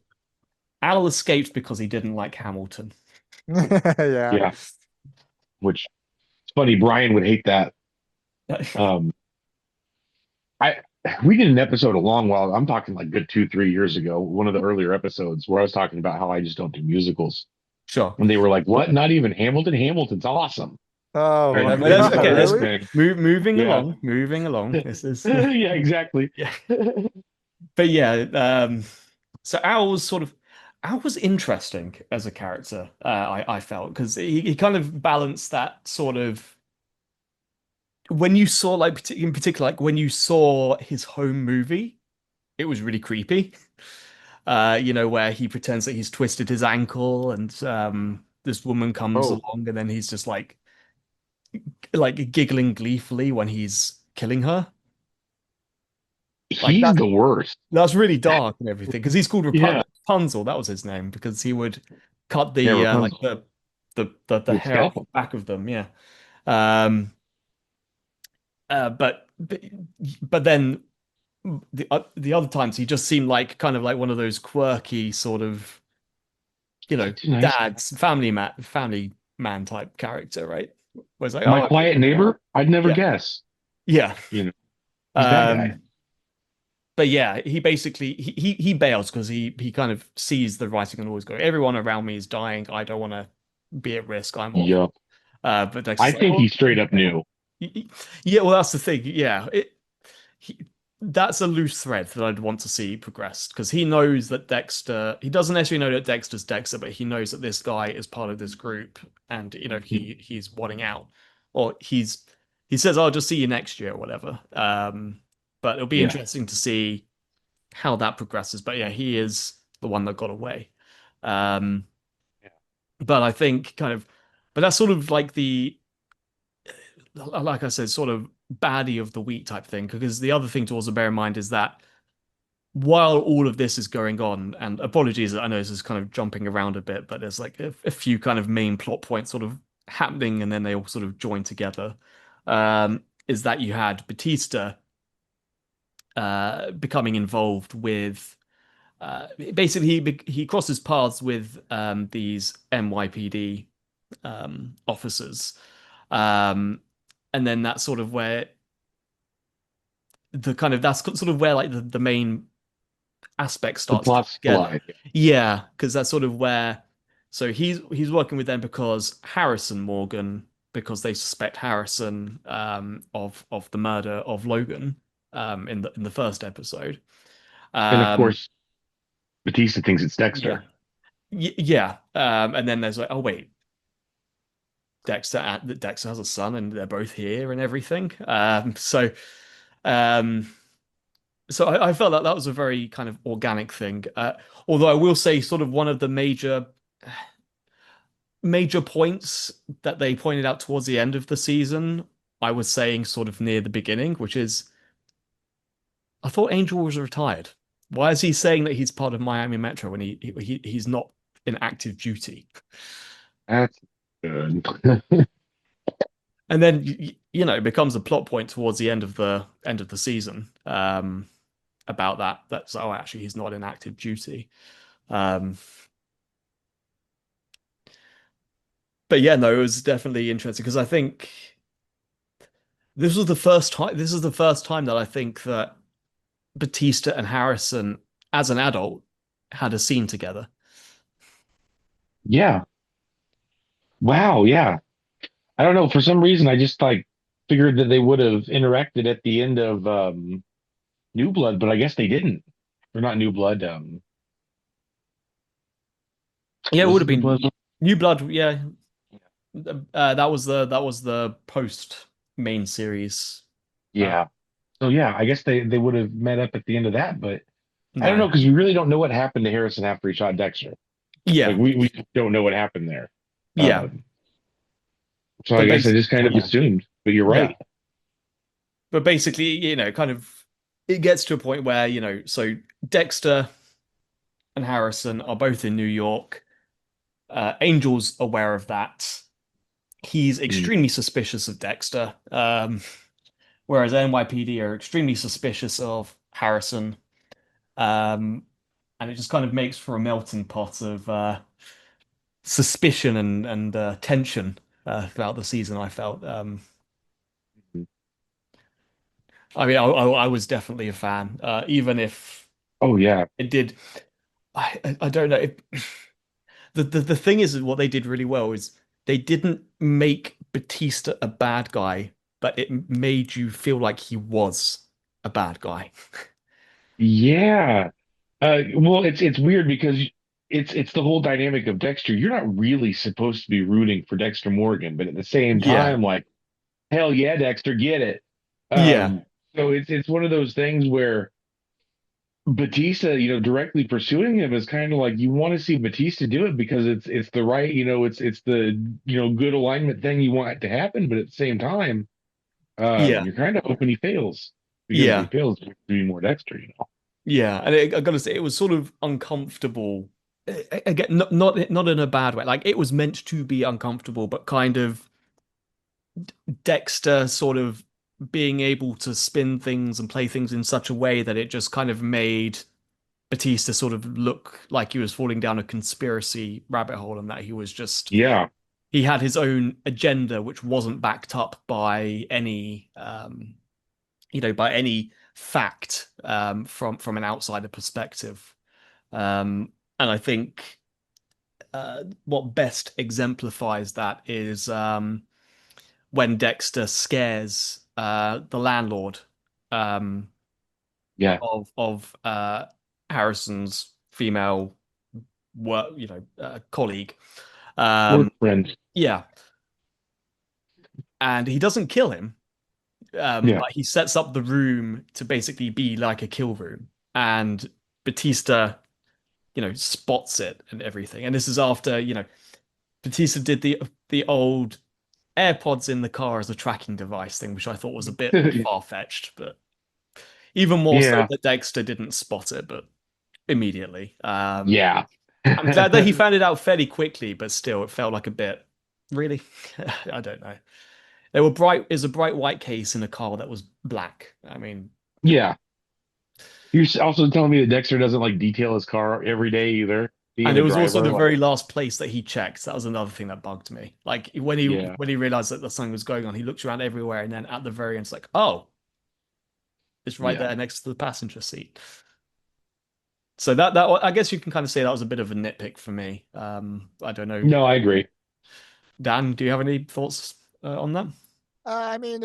Al escaped because he didn't like Hamilton. Yeah. yeah, which it's funny. Brian would hate that. Um, I we did an episode a long while. I'm talking like good 2, 3 years ago. One of the earlier episodes where I was talking about how I just don't do musicals, Sure. and they were like, "What? Not even Hamilton? Hamilton's awesome." Oh Well, And but this let's, is how okay, it let's is, really? man. moving Yeah, along, moving along. This is yeah, exactly. yeah. But yeah, so Al was interesting as a character, I felt, because he kind of balanced that sort of when you saw like in particular, like when you saw his home movie, it was really creepy. Where he pretends that he's twisted his ankle and this woman comes Oh, along and then he's just like giggling gleefully when he's killing her. Like he's the worst. that's really dark and everything because he's called Yeah, Rapunzel. That was his name because he would cut yeah, the like Rapunzel the with hair off the scalpel. back of them. Yeah. Um. But then the other times he just seemed like kind of like one of those quirky sort of Too nice. family man type character, right? Where it's like, My oh quiet neighbor. I'd never yeah, guess. yeah. You know, he's that guy. Um. But yeah, he basically he bails because he kind of sees the writing and always go, everyone around me is dying. I don't want to be at risk. I'm off. Yup. But I Dexter's like, think well, he straight up knew. yeah, well, that's the thing. Yeah, he, that's a loose thread that I'd want to see progressed because he knows that Dexter. He doesn't necessarily know that Dexter's Dexter, but he knows that this guy is part of this group, and he's wanting out, or he says, "I'll just see you next year," or whatever. But it'll be Yeah. interesting to see how that progresses. But yeah, he is the one that got away. Um, but I think but that's sort of like like I said, sort of baddie of the week type thing. Because the other thing to also bear in mind is that while all of this is going on, and apologies, I know this is kind of jumping around a bit, but there's like a few kind of main plot points sort of happening, and then they all sort of join together. Is that you had Batista becoming involved with basically he crosses paths with these NYPD officers, um, and then that's sort of where that's sort of where like the main aspect The starts to come plots together. collide. Yeah, because that's sort of where so he's working with them because Harrison Morgan because they suspect Harrison of the murder of Logan in the first episode. And of Um, course, Batista thinks it's yeah. Dexter. Yeah. And then there's like, oh wait, Dexter has a son, and they're both here and everything. Um, so I felt that that was a very kind of organic thing. Although I will say, sort of one of the major points that they pointed out towards the end of the season, I was saying sort of near the beginning, which is I thought Angel was retired. Why is he saying that he's part of Miami Metro when he's not in active duty? That's good. And then it becomes a plot point towards the end of the season about that's oh actually he's not in active duty. Um, but yeah, no, it was definitely interesting because I think this is the first time that I think that Batista and Harrison as an adult had a scene together. Yeah. Wow. Yeah. I don't know. For some reason, I just like figured that they would have interacted at the end of New Blood, but I guess they didn't. Or not New Blood. Yeah, it Was would it have New Blood? been New Blood. Yeah, that was the post main series. Uh, Yeah. So yeah, I guess they would have met up at the end of that, but I don't know no, because we really don't know what happened to Harrison after he shot Dexter. Like yeah, we just don't know what happened there. yeah, Um, so I but guess I just kind of yeah, assumed. But you're yeah, right. but basically, kind of, it gets to a point where so Dexter and Harrison are both in New York. Angel's aware of that. He's Mm. extremely suspicious of Dexter. whereas NYPD are extremely suspicious of Harrison. And it just kind of makes for a melting pot of suspicion and tension throughout the season. I felt. I mean, I was definitely a fan, even if Oh yeah. it did. I don't know. The thing is, what they did really well is they didn't make Batista a bad guy, but it made you feel like he was a bad guy. Yeah. Well, it's weird because it's the whole dynamic of Dexter. You're not really supposed to be rooting for Dexter Morgan, but at the same Yeah, time, like, hell yeah, Dexter, get it. yeah, So it's one of those things where Batista, directly pursuing him is kind of like you want to see Batista do it because it's the right, it's the good alignment thing you want to happen, but at the same time, yeah, you're kind of hoping he fails because if he yeah, fails, there's gonna be more Dexter. yeah. And I gotta say, it was sort of uncomfortable. Again, not in a bad way. Like it was meant to be uncomfortable, but kind of Dexter sort of being able to spin things and play things in such a way that it just kind of made Batista sort of look like he was falling down a conspiracy rabbit hole and that he was just Yeah, he had his own agenda which wasn't backed up by any by any fact from an outsider perspective. And I think what best exemplifies that is when Dexter scares the landlord um, yeah, of Harrison's female work, colleague. work Um, friend. yeah, and he doesn't kill him, Yeah, but he sets up the room to basically be like a kill room, and Batista, spots it and everything. And this is after, Batista did the old AirPods in the car as a tracking device thing, which I thought was a bit far-fetched, but even more so yeah, that Dexter didn't spot it, but immediately. yeah. I'm glad that he found it out fairly quickly, but still, it felt like a bit. Really? I don't know. They were bright. Is a bright white case in a car that was black. I mean, Yeah. You're also telling me that Dexter doesn't like detail his car every day either, being and it the was also driver. the Like, very last place that he checked. That was another thing that bugged me. Like when he yeah, when he realized that something was going on, he looked around everywhere, and then at the very end, it's like, oh, it's right yeah. there next to the passenger seat. So that I guess you can kind of say that was a bit of a nitpick for me. I don't know, No, I agree. Dan. Do you have any thoughts on that? I mean,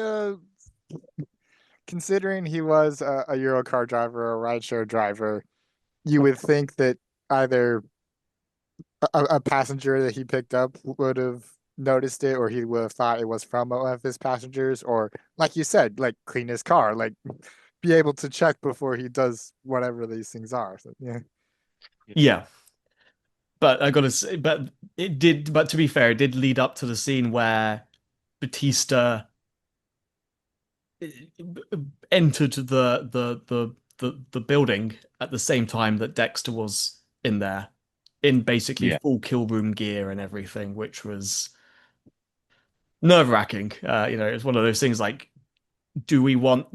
considering he was a Euro car driver or a rideshare driver, you would think that either a passenger that he picked up would have noticed it, or he would have thought it was from one of his passengers, or like you said, like clean his car, like be able to check before he does whatever these things are. So, yeah. Yeah, but I gotta say, but it did. But to be fair, it did lead up to the scene where Batista entered the building at the same time that Dexter was in there, in basically Yeah, full kill room gear and everything, which was nerve-wracking. It's one of those things like, do we want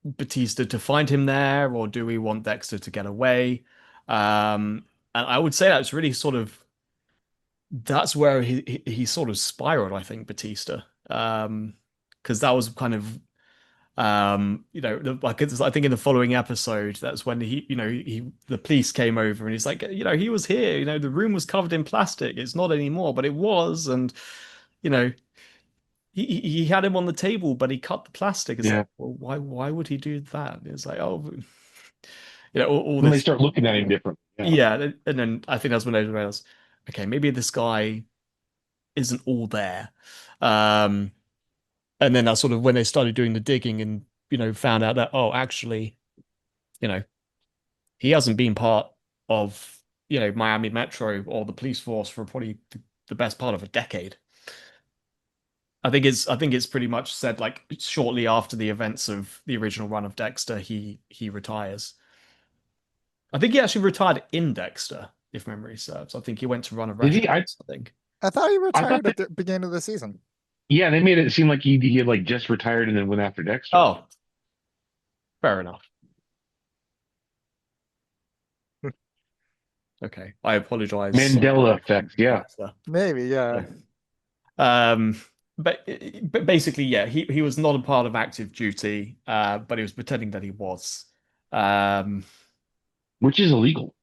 Batista to find him there, or do we want Dexter to get away? And I would say that's really sort of that's where he sort of spiraled, I think, Batista. Because that was kind of like I think in the following episode, that's when the police came over and he's like, he was here, the room was covered in plastic. It's not anymore, but it was, and you know, he had him on the table, but he cut the plastic. It's like, yeah. well, why would he do that? It's like, oh, all When they this, start looking at him different. Yeah, yeah, and then I think that's when I realized, okay, maybe this guy isn't all there. Um, and then that's sort of when they started doing the digging and found out that, oh, actually, you know he hasn't been part of Miami Metro or the police force for probably the best part of a decade. I think it's pretty much said like shortly after the events of the original run of Dexter, he retires. I think he actually retired in Dexter, if memory serves. I think he went to run a did he? restaurant. I think. I thought he I thought retired that at the beginning of the season. Yeah, they made it seem like he had like just retired and then went after Dexter. Oh, fair enough. Okay, I apologize. Mandela effect. Yeah. Maybe, yeah. Um, but basically, yeah, he was not a part of active duty, but he was pretending that he was. Um, Which is illegal.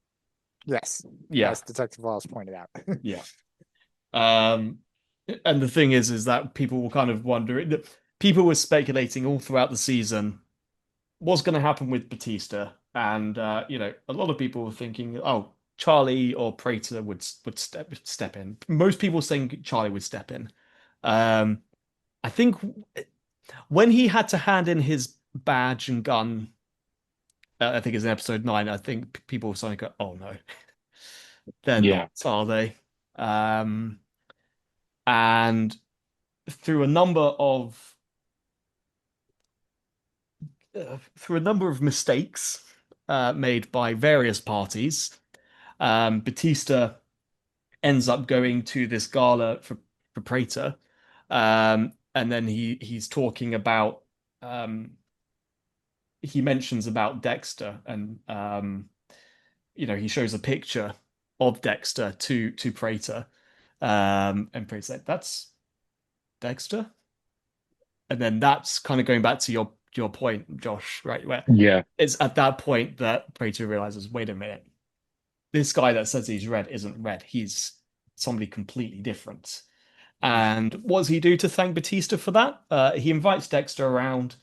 Yes. yeah, As Detective Wallace pointed out. yeah. Um, and the thing is that people were kind of wondering. People were speculating all throughout the season what's going to happen with Batista, and a lot of people were thinking, oh, Charlie or Prater would step in. Most people saying Charlie would step in. I think when he had to hand in his badge and gun, I think it's in episode 9. I think people were starting to go, "Oh no, they're not, Yeah. are they?" Um, and through a number of mistakes made by various parties, Batista ends up going to this gala for Prater, and then he's talking about he mentions about Dexter, and he shows a picture of Dexter to Prater, and Prater's like, "That's Dexter," and then that's kind of going back to your point, Josh, right? Where Yeah. it's at that point that Prater realizes, wait a minute, this guy that says he's red isn't red. He's somebody completely different. And what does he do to thank Batista for that? He invites Dexter around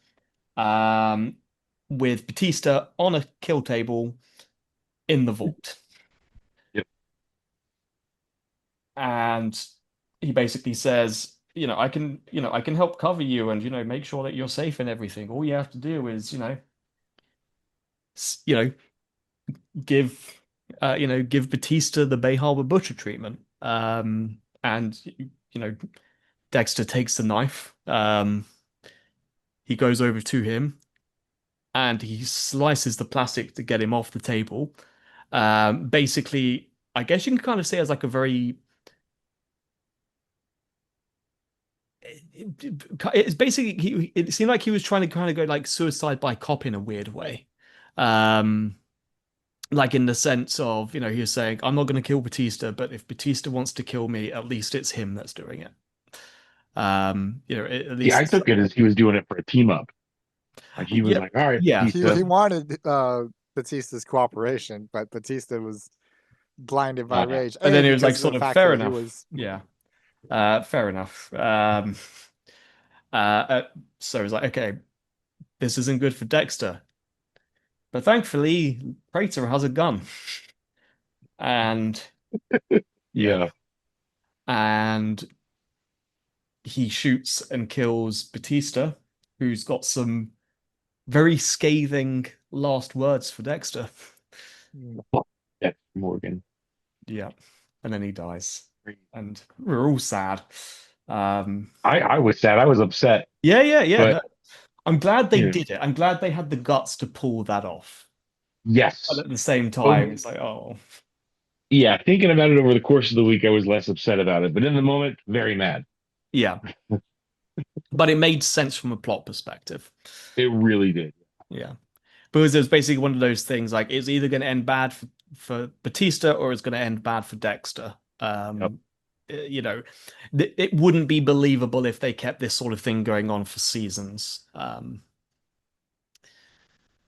um, with Batista on a kill table in the vault. Yep. And he basically says, I can help cover you and, make sure that you're safe and everything. All you have to do is, s- you know, give, give Batista the Bay Harbor Butcher treatment. And, Dexter takes the knife. He goes over to him and he slices the plastic to get him off the table. Basically, I guess you can kind of say as like a very. It's basically it seemed like he was trying to kind of go like suicide by cop in a weird way. Um, like in the sense of, he was saying, I'm not going to kill Batista, but if Batista wants to kill me, at least it's him that's doing it. At Yeah, I least, took it as he was doing it for a team up. Like he was yeah, like, all right, yeah, Batista. He wanted Batista's cooperation, but Batista was blinded by Yeah. rage, and then and it was like because of sort the of fact fair that he enough. was Yeah, fair enough. Uh, uh, so it's like, okay, this isn't good for Dexter, but thankfully, Prater has a gun, and yeah, Yeah. and he shoots and kills Batista, who's got some very scathing last words for Dexter. That's Morgan. Yeah, and then he dies, and we're all sad. I was sad. I was upset, Yeah. but No, I'm glad they you know, did it. I'm glad they had the guts to pull that off. But yes. at the same But time, it's like, oh, yeah, thinking about it over the course of the week, I was less upset about it. But in the moment, very mad. yeah. But it made sense from a plot perspective. It really did. Yeah. Because it was basically one of those things like it's either going to end bad for Batista or it's going to end bad for Dexter. Yep. It wouldn't be believable if they kept this sort of thing going on for seasons.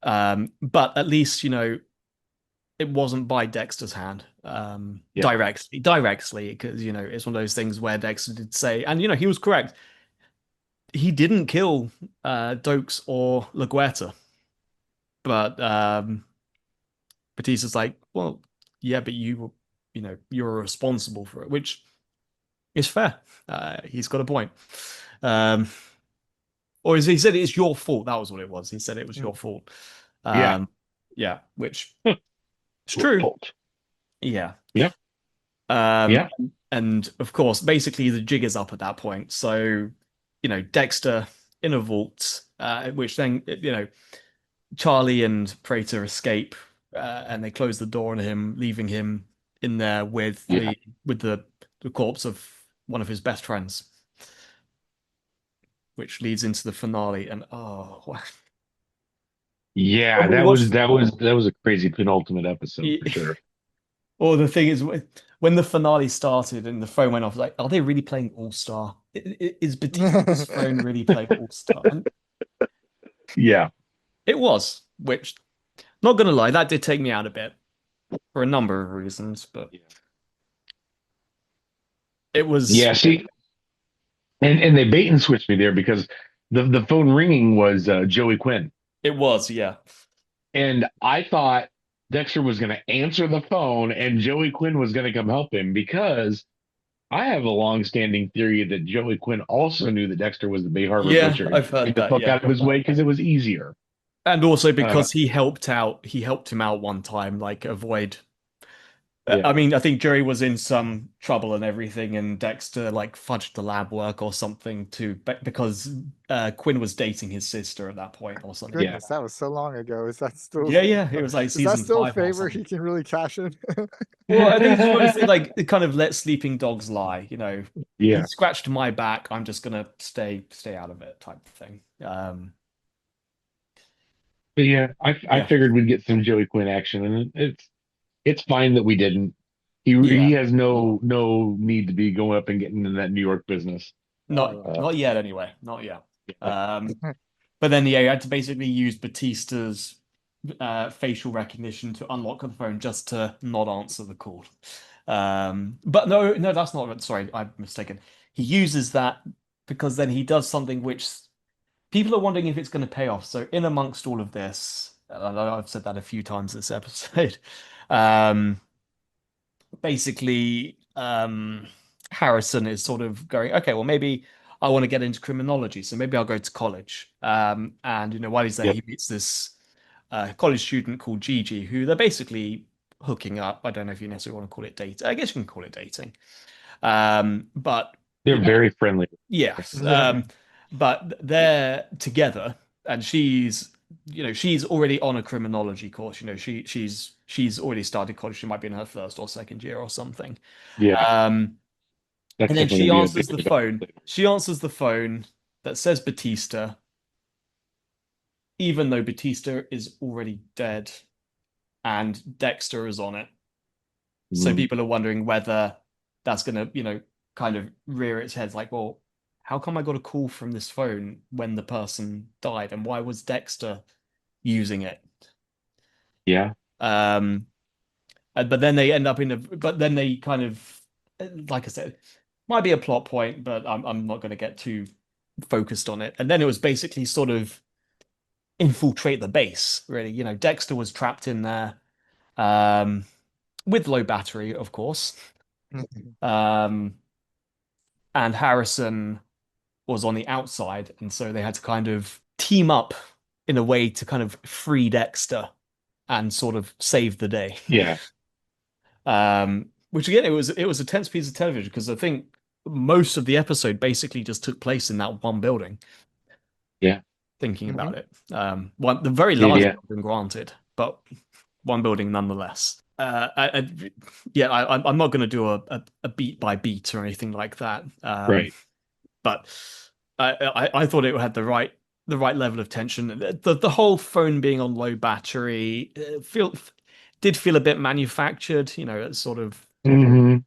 But at least, it wasn't by Dexter's hand Yeah. directly, because, it's one of those things where Dexter did say, and, he was correct. He didn't kill Dokes or LaGuerta. But Batista's like, well, yeah, but you're responsible for it, which is fair. He's got a point. Um, or as he said, it's your fault. That was what it was. He said it was your fault. Yeah. Yeah, which is true. Fault. Yeah. Yeah. Um, Yeah. and of course, basically the jig is up at that point. So, Dexter in a vault, which then, Charlie and Prater escape, and they close the door on him, leaving him in there with Yeah. the corpse of one of his best friends. which leads into the finale. And oh, wow. Yeah, When we watched, that was a crazy penultimate episode for sure. or the thing is, when the finale started and the phone went off, like, are they really playing All Star? Is Batista's phone really playing All Star? And Yeah. it was, which, not gonna lie, that did take me out a bit for a number of reasons, but it was, Yeah, see, and they bait and switched me there because the phone ringing was Joey Quinn. yeah. And I thought Dexter was going to answer the phone and Joey Quinn was going to come help him because I have a long-standing theory that Joey Quinn also knew that Dexter was the Bay Harbor Yeah, Butcher and I've heard get the that, fuck yeah. out of his way because it was easier. And also Uh, because he helped him out one time, like avoid. yeah, I mean, I think Jerry was in some trouble and everything, and Dexter like fudged the lab work or something because Quinn was dating his sister at that point or something. yeah. Goodness, that was so long ago. Is that still Yeah, it was like is that season still a 5 or favor he something. can really cash in? Well, I think it's one of those things, like it kind of let sleeping dogs lie. He Yeah. scratched my back. I'm just gonna stay out of it, type of thing. But yeah, I Yeah, figured we'd get some Joey Quinn action and it's fine that we didn't. He yeah. has no need to be going up and getting in that New York business. Not Oh, Uh, not yet, anyway. Not yet. yeah. Um, but then yeah, you had to basically use Batista's facial recognition to unlock the phone just to not answer the call. But no, that's not. Sorry, I'm mistaken. He uses that because then he does something which people are wondering if it's going to pay off. So in amongst all of this, I know I've said that a few times this episode. Um, basically, Harrison is sort of going, okay, well, maybe I want to get into criminology, so maybe I'll go to college. And while he's there, Yep. he meets this college student called Gigi, who they're basically hooking up. I don't know if you necessarily want to call it dating. I guess you can call it dating. But They're very friendly. yes, yeah. but they're together, and she's already on a criminology course. She's already started college. She might be in her first or second year or something. Yeah, Um, that's and then definitely she gonna be a answers big the phone. development. She answers the phone that says Batista, even though Batista is already dead and Dexter is on it. So Mhm. people are wondering whether that's gonna, kind of rear its head like, well, how come I got a call from this phone when the person died, and why was Dexter using it? Yeah, Um, but then they end up but then they kind of, like I said, might be a plot point, but I'm not going to get too focused on it. And then it was basically sort of infiltrate the base, really. Dexter was trapped in there, um, with low battery, of course. Um, and Harrison was on the outside, and so they had to kind of team up in a way to kind of free Dexter and sort of save the day. yeah, Which again, it was a tense piece of television because I think most of the episode basically just took place in that one building. yeah, Thinking Mhm. about it, the very yeah, large yeah. building, granted, but one building nonetheless. Yeah, I'm not going to do a beat by beat or anything like that. Right. But I thought it had the right level of tension. The whole phone being on low battery did feel a bit manufactured. It's sort of Hmm.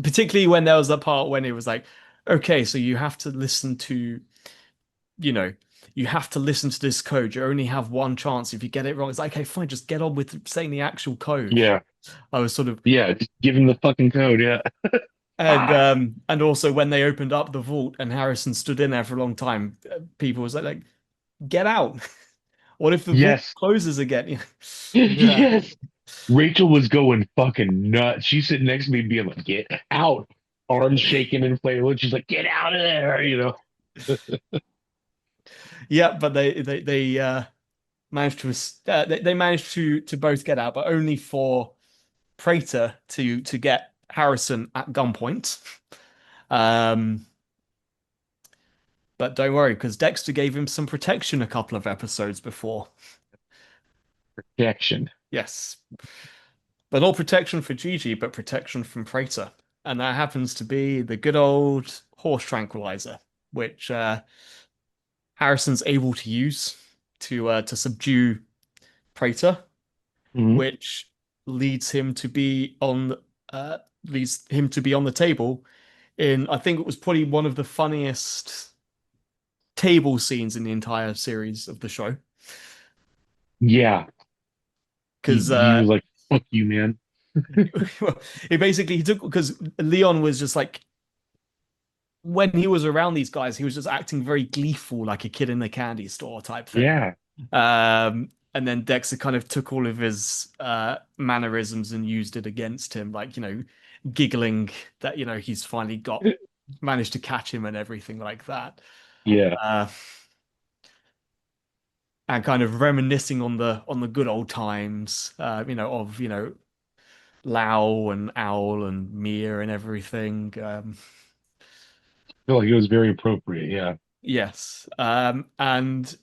particularly when there was that part when it was like, okay, so you have to listen to you know. You have to listen to this code. You only have one chance. If you get it wrong, it's like, okay, fine, just get on with saying the actual code. Yeah, I was sort of, yeah. Just give him the fucking code. Yeah. and Ah, also when they opened up the vault and Harrison stood in there for a long time, people was like, get out. What if the vault yes, closes again? Yeah. yes. Rachel was going fucking nuts. She's sitting next to me, being like, "Get out!" Arms shaking and flailing. She's like, "Get out of there!" Yeah, but they managed to they managed to both get out, but only for Prater to get Harrison at gunpoint. Um, but don't worry, because Dexter gave him some protection a couple of episodes before. Protection. Yes, but not protection for Gigi, but protection from Prater, and that happens to be the good old horse tranquilizer, which Harrison's able to use to subdue Praetor, Mhm. which leads him to be on leads him to be on the table in, I think it was probably one of the funniest table scenes in the entire series of the show. Yeah. Because He was like, "Fuck you, man." he took, because Leon was just like, when he was around these guys, he was just acting very gleeful, like a kid in the candy store type thing. Yeah. And then Dexter kind of took all of his mannerisms and used it against him, like, giggling that, he's finally managed to catch him and everything like that. Yeah. Uh, and kind of reminiscing on the good old times, of, Lau and Owl and Mia and everything. I feel like it was very appropriate. Yeah. Yes. And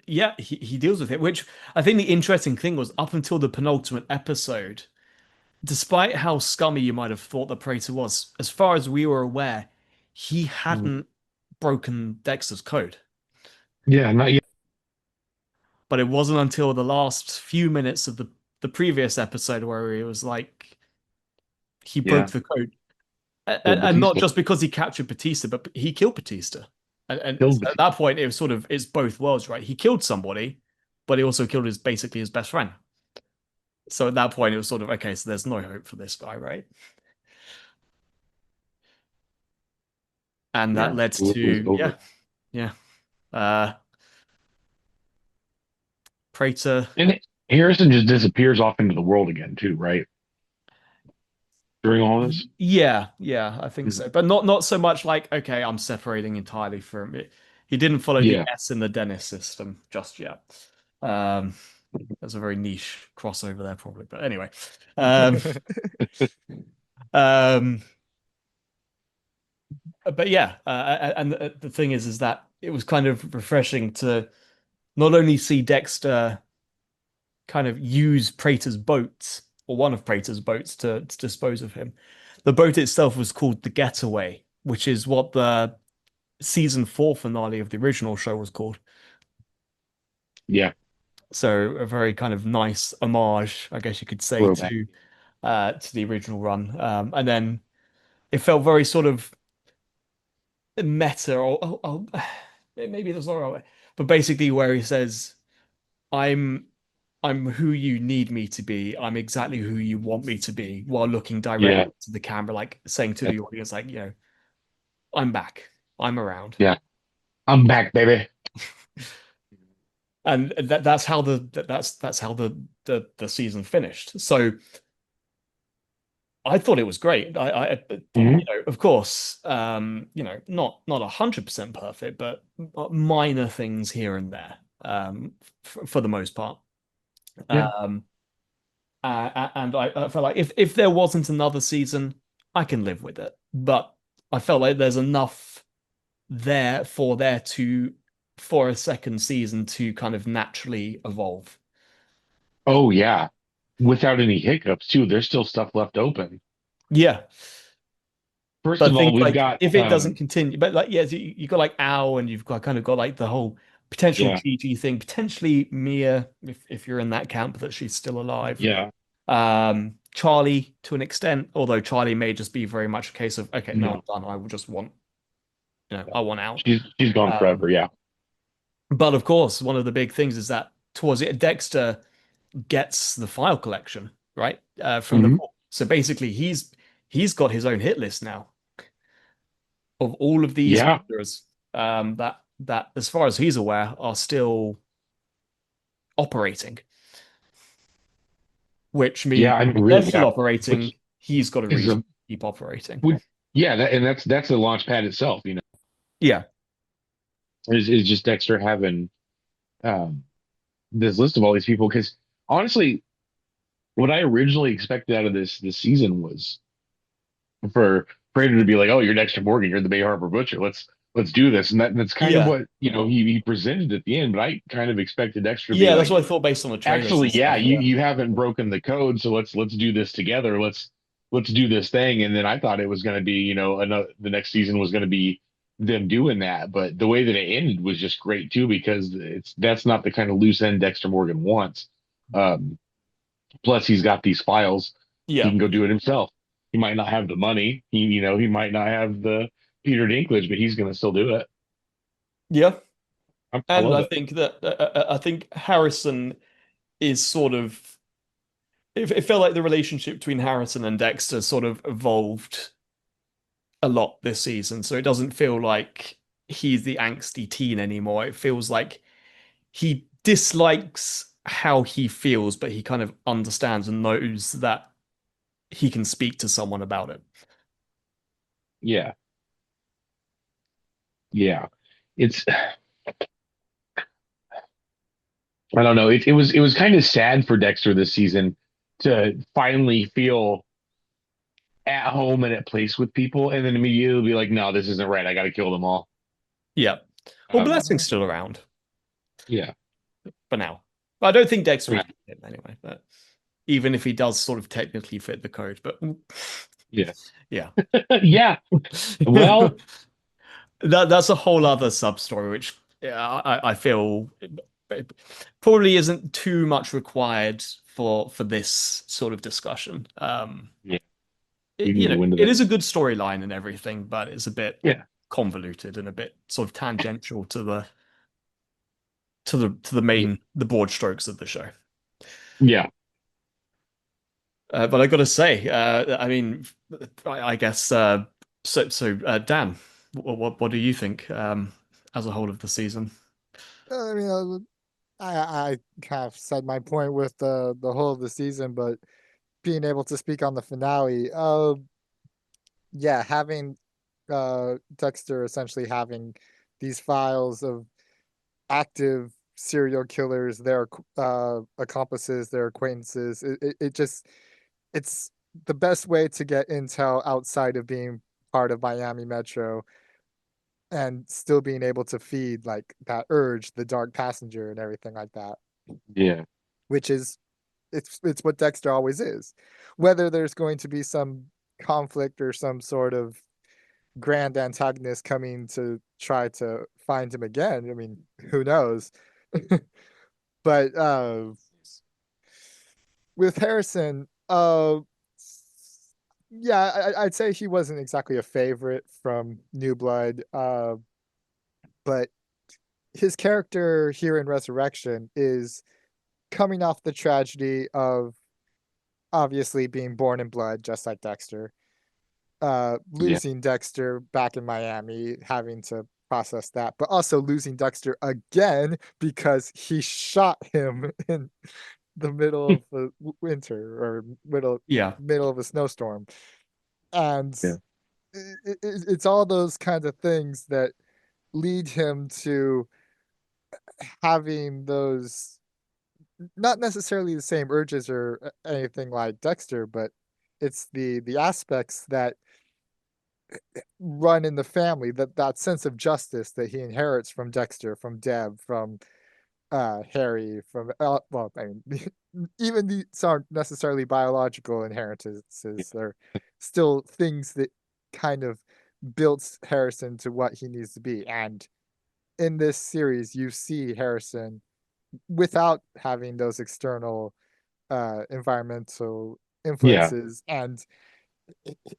yeah, he deals with it, which I think the interesting thing was up until the penultimate episode, despite how scummy you might have thought the Praetor was, as far as we were aware, he Mhm. hadn't broken Dexter's code. Yeah. Not yet. But it wasn't until the last few minutes of the previous episode where he was like, he broke Yeah. the code. Killed And not Batista. just because he captured Batista, but he killed Batista. And Killed at Batista. that point, it was sort of, it's both worlds, right? He killed somebody, but he also killed basically his best friend. So at that point, it was sort of, okay, so there's no hope for this guy, right? And that Yeah. led It was to, over. yeah. Uh, Praetor, And Harrison just disappears off into the world again, too, right? During all this. yeah, I think Mhm. so. But not so much like, okay, I'm separating entirely from it. He didn't follow the Yeah. S in the Dennis system just yet. Um, That's a very niche crossover there, probably. But anyway, um, um, but yeah, and the thing is that it was kind of refreshing to not only see Dexter kind of use Praetor's boats, or one of Praetor's boats, to dispose of him. The boat itself was called the Getaway, which is what the season 4 finale of the original show was called. Yeah. So a very kind of nice homage, I guess you could say, Throwback. to the original run. And then it felt very sort of meta, or maybe that's not the right way, but basically where he says, I'm I'm who you need me to be. I'm exactly who you want me to be, while looking Yeah. directly to the camera, like saying to the audience, like, I'm back. I'm around. Yeah. I'm back, baby. And that's how that's how the season finished. So I thought it was great. Mhm. Of course, not 100% perfect, but minor things here and there, for the most part. Yeah. Um, and I felt like if there wasn't another season, I can live with it. But I felt like there's enough there for a second season to kind of naturally evolve. Oh, yeah. Without any hiccups, too. There's still stuff left open. Yeah. First But of all, think we've like got if it doesn't continue, but like, yeah, so you got like Al, and you've got kind of got like the whole potential yeah, Gigi thing, potentially Mia, if you're in that camp that she's still alive. yeah, Charlie to an extent, although Charlie may just be very much a case of, okay, no, no. I'm done. I will just want, I want out. She's gone Um, forever, yeah. but of course, one of the big things is that towards it, Dexter gets the file collection, right? From the Hmm. vault. So basically he's got his own hit list now of all of these Yeah, murders, that as far as he's aware are still operating, which yeah, means I mean, if they're really, still yeah. operating, Which he's got a is reason to keep operating. would, yeah, that's the launch pad itself, Yeah. is just Dexter having um this list of all these people. Because honestly, what I originally expected out of this season was for Prater to be like, "Oh, you're Dexter Morgan, you're the Bay Harbor Butcher. Let's do this." And that's kind of Yeah. what he presented at the end. But I kind of expected Dexter to be Yeah, that's like, what I thought based on the trailers actually, and yeah, stuff. you haven't broken the code, so let's do this together. Let's do this thing. And then I thought it was going to be, the next season was going to be them doing that, but the way that it ended was just great too because that's not the kind of loose end Dexter Morgan wants. Um, Plus, he's got these files. He Yeah, can go do it himself. He might not have the money. He might not have the Peter Dinklage, but he's going to still do it. yeah. I And love I it. think that I think Harrison is sort of it felt like the relationship between Harrison and Dexter sort of evolved a lot this season. So it doesn't feel like he's the angsty teen anymore. It feels like he dislikes how he feels, but he kind of understands and knows that he can speak to someone about it. Yeah, yeah. It's I don't know. It was kind of sad for Dexter this season to finally feel at home and at place with people, and then immediately be like, "No, this isn't right. I got to kill them all." Yeah. Well, Um, Blessing's still around yeah, for now. But I don't think Dexter yeah, would kill him anyway. But even if he does sort of technically fit the code, but yeah, yeah. yeah. Well, That's a whole other sub story, which yeah, I feel probably isn't too much required for this sort of discussion. yeah, we need to go into It that. is a good storyline and everything, but it's a bit Yeah, convoluted and a bit sort of tangential to the yeah, main the broad strokes of the show. yeah. But I got to say, I mean, I guess Dan, what do you think as a whole of the season? I mean, I kind of said my point with the whole of the season, but being able to speak on the finale, yeah, having Dexter essentially having these files of active serial killers, their accomplices, their acquaintances. It just it's the best way to get intel outside of being part of Miami Metro and still being able to feed like that urge, the dark passenger and everything like that, Yeah. which is it's what Dexter always is. Whether there's going to be some conflict or some sort of grand antagonist coming to try to find him again, I mean, who knows? But with Harrison, yeah, I'd say he wasn't exactly a favorite from New Blood, but his character here in Resurrection is coming off the tragedy of obviously being born in blood, just like Dexter, Yeah. losing Dexter back in Miami, having to process that, but also losing Dexter again because he shot him in the middle of the winter or Yeah, middle of a snowstorm, and Yeah. it's all those kinds of things that lead him to having those not necessarily the same urges or anything like Dexter, but it's the aspects that run in the family, that sense of justice that he inherits from Dexter, from Deb, from Harry, from well, I mean, even these aren't necessarily biological inheritances. They're still things that kind of built Harrison to what he needs to be. And in this series, you see Harrison without having those external environmental Yeah. influences, and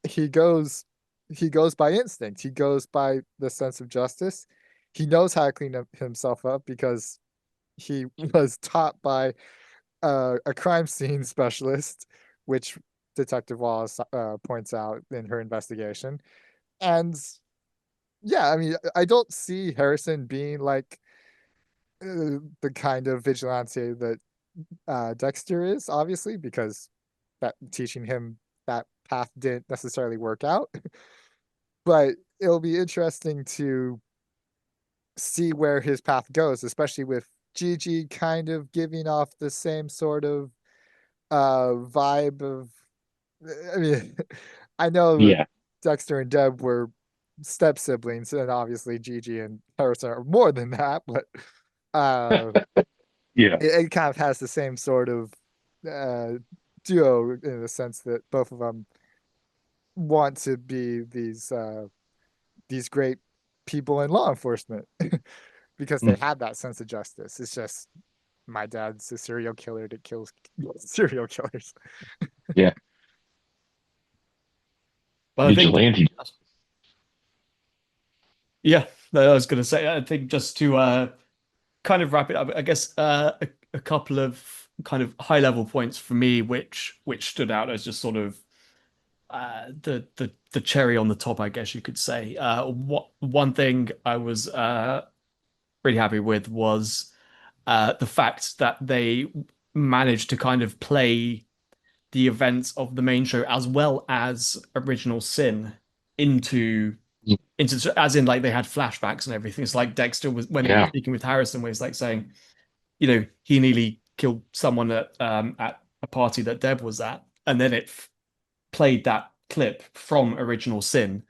he goes he goes by instinct. He goes by the sense of justice. He knows how to clean up himself up because he was taught by a crime scene specialist, which Detective Wallace points out in her investigation. And yeah, I mean, I don't see Harrison being like the kind of vigilante that Dexter is, obviously, because that teaching him that path didn't necessarily work out. But it'll be interesting to see where his path goes, especially with Gigi kind of giving off the same sort of vibe of I mean I know that Yeah. Dexter and Deb were step siblings, and obviously Gigi and Harrison are more than that, but uh Yeah. it kind of has the same sort of uh duo in the sense that both of them want to be these great people in law enforcement because they had that sense of justice. It's just my dad's a serial killer that kills serial killers. Yeah. But I think, Vigilante. yeah, I was going to say, I think just to kind of wrap it up, I guess a couple of kind of high level points for me, which stood out as just sort of the cherry on the top, I guess you could say. One thing I was really happy with was the fact that they managed to kind of play the events of the main show as well as Original Sin into as in like they had flashbacks and everything. It's like Dexter was when he was Yeah. speaking with Harrison, where he's like saying, you know, he nearly killed someone at a party that Deb was at, and then it played that clip from Original Sin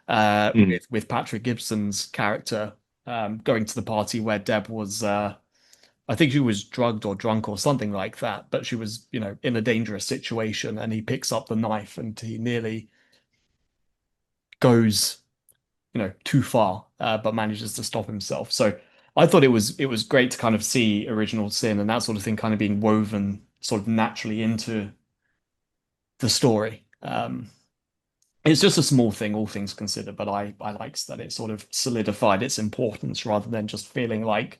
Mm. with Patrick Gibson's character going to the party where Deb was. I think she was drugged or drunk or something like that, but she was, you know, in a dangerous situation, and he picks up the knife and he nearly goes, you know, too far, but manages to stop himself. So I thought it was great to kind of see Original Sin and that sort of thing kind of being woven sort of naturally into the story. It's just a small thing, all things considered, but I liked that it sort of solidified its importance rather than just feeling like,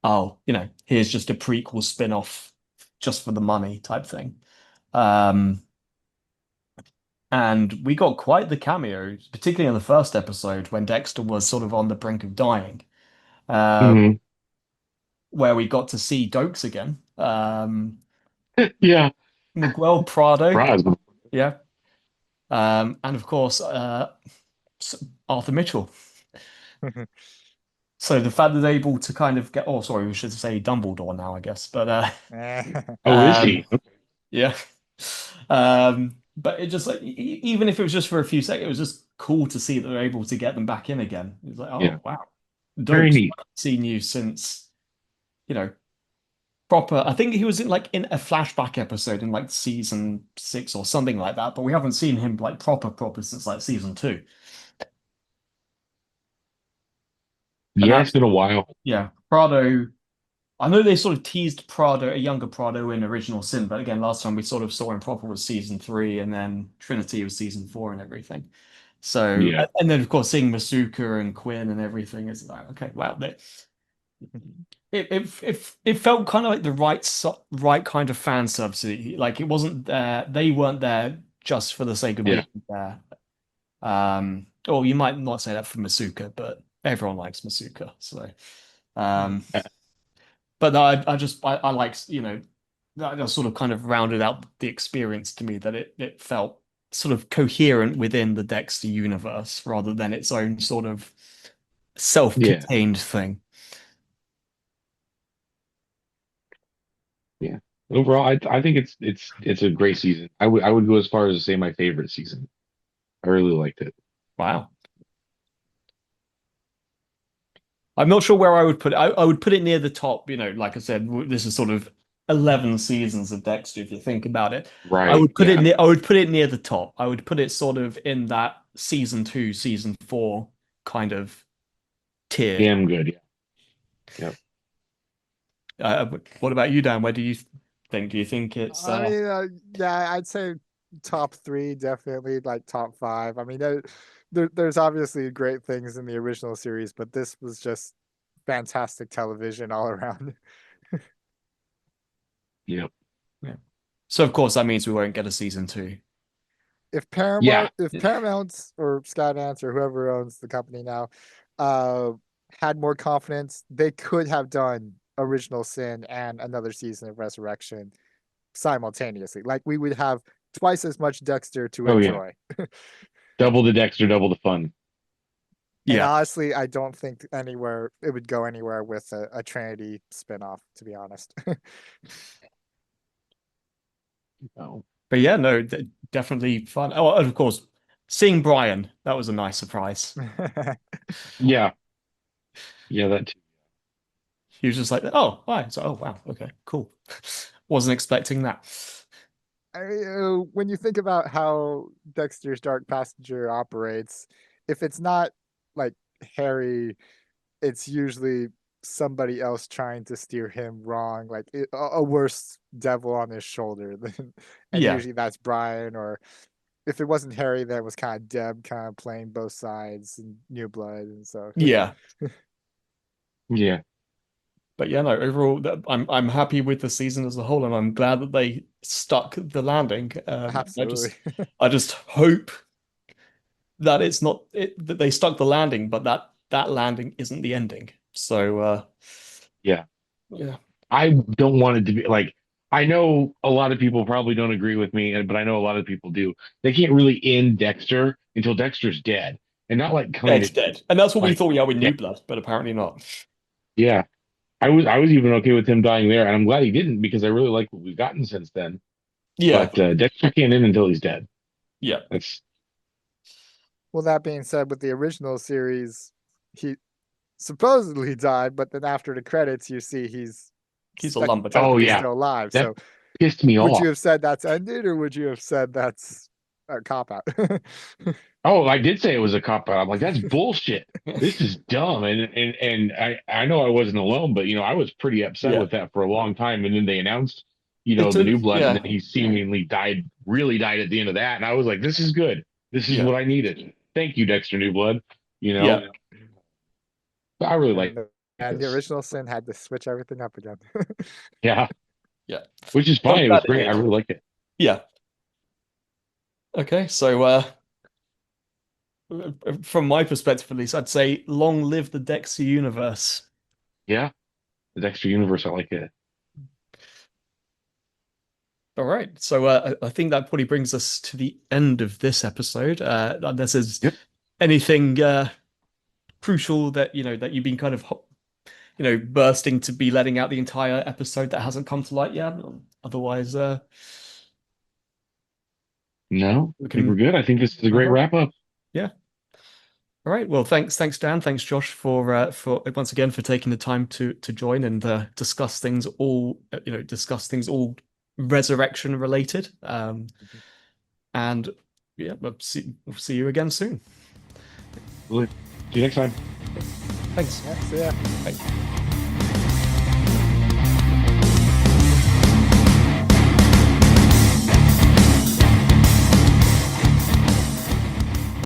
oh, you know, here's just a prequel spin-off just for the money type thing. Um, and we got quite the cameos, particularly in the first episode when Dexter was sort of on the brink of dying, Mhm. where we got to see Dokes again. Yeah. Miguel Prado, Surprise. yeah. And of course, Arthur Mitchell. So the fact that they're able to kind of get, oh, sorry, we should say Dumbledore now, I guess. But Oh, is um, he? Okay. yeah. But it just like even if it was just for a few seconds, it was just cool to see that they're able to get them back in again. It was like, Yeah. oh wow, Very Dokes, neat. I've seen you since, you know, proper. I think he was in a flashback episode in like season 6 or something like that, but we haven't seen him like proper since like season 2. And Yeah, it's that's been a while. yeah, Prado. I know they sort of teased Prado, a younger Prado in Original Sin, but again, last time we sort of saw him proper was season 3, and then Trinity was season 4 and everything. So, Yeah. and then of course seeing Masuka and Quinn and everything is like, okay, wow, it felt kind of like the right kind of fan subsidy. Like it wasn't there, they weren't there just for the sake of Yeah. being there. Or you might not say that for Masuka, but everyone likes Masuka. So, um, but no, I like, you know, that just sort of kind of rounded out the experience to me that it felt sort of coherent within the Dexter universe rather than its own sort of Yeah. self-contained thing. Yeah. Overall, I think it's a great season. I would go as far as to say my favorite season. I really liked it. Wow. I'm not sure where I would put it. I would put it near the top. You know, like I said, this is sort of 11 seasons of Dexter, if you think about it. Right. Yeah. I would put it near the top. I would put it sort of in that season 2, season 4 kind of tier. Damn good. Yeah. Yeah. What about you, Dan? Where do you think? Do you think it's I mean, yeah, I'd say top three, definitely like top five. I mean, there's obviously great things in the original series, but this was just fantastic television all around. Yeah. yeah. So of course that means we won't get a season 2. Yeah. If Paramount or Skydance or whoever owns the company now, uh, had more confidence, they could have done Original Sin and another season of Resurrection simultaneously. Like we would have twice as much Dexter to Oh yeah. enjoy. Double the Dexter, double the fun. And Yeah. honestly, I don't think anywhere it would go anywhere with a Trinity spinoff, to be honest. Oh. But yeah, no, definitely fun. Oh, and of course, seeing Brian, that was a nice surprise. Yeah. Yeah. That too. He was just like, oh, hi. So, oh, wow. Okay, cool. Wasn't expecting that. When you think about how Dexter's Dark Passenger operates, if it's not like Harry, it's usually somebody else trying to steer him wrong, like a worse devil on his shoulder than, and Yeah. usually that's Brian, or if it wasn't Harry, that was kind of Deb kind of playing both sides and New Blood, and so Yeah. Yeah. But yeah, no, overall, I'm happy with the season as a whole, and I'm glad that they stuck the landing. absolutely. I just hope that it's not that they stuck the landing, but that landing isn't the ending. So Yeah. yeah, I don't want it to be like, I know a lot of people probably don't agree with me, but I know a lot of people do. They can't really end Dexter until Dexter's dead, and not like kind Ed's of dead, and that's what we like, thought we had with yeah, New Blood, but apparently not. yeah. I was even okay with him dying there, and I'm glad he didn't because I really like what we've gotten since then. Yeah, But Dexter can't end until he's dead. yeah, That's Well, that being said, with the original series, he supposedly died, but then after the credits, you see he's a lumberjack. oh technically yeah, still alive. that So, pissed me would you off. have said that's ended, or would you have said that's a cop out? Oh, I did say it was a cop out. I'm like, that's bullshit. This is dumb. And I know I wasn't alone, but I was pretty upset Yeah, with that for a long time. And then they announced, it the took. new blood, and Yeah, then he seemingly died, really died at the end of that. And I was like, this is good. This is yeah, what I needed. Thank you, Dexter New Blood. You know, yeah, but I really like And the this. original sin had to switch everything up again. Yeah, yeah. which is So I'm fine. It was glad it great. I did. really liked it. Yeah. Okay, so from my perspective at least, I'd say long live the Dexter universe. Yeah, the Dexter universe. I like it. All right, so I think that probably brings us to the end of this episode. Unless there's Yep. anything crucial that that you've been kind of bursting to be letting out the entire episode that hasn't come to light yet. Otherwise, No, we I think we're can good. I think this is a wrap great up. wrap up. Yeah. All right. Well, thanks, Dan. Thanks, Josh, for once again for taking the time to join and discuss things all resurrection related. And yeah, we'll see you again soon. See you next time. Thanks. Yeah, so yeah. Bye.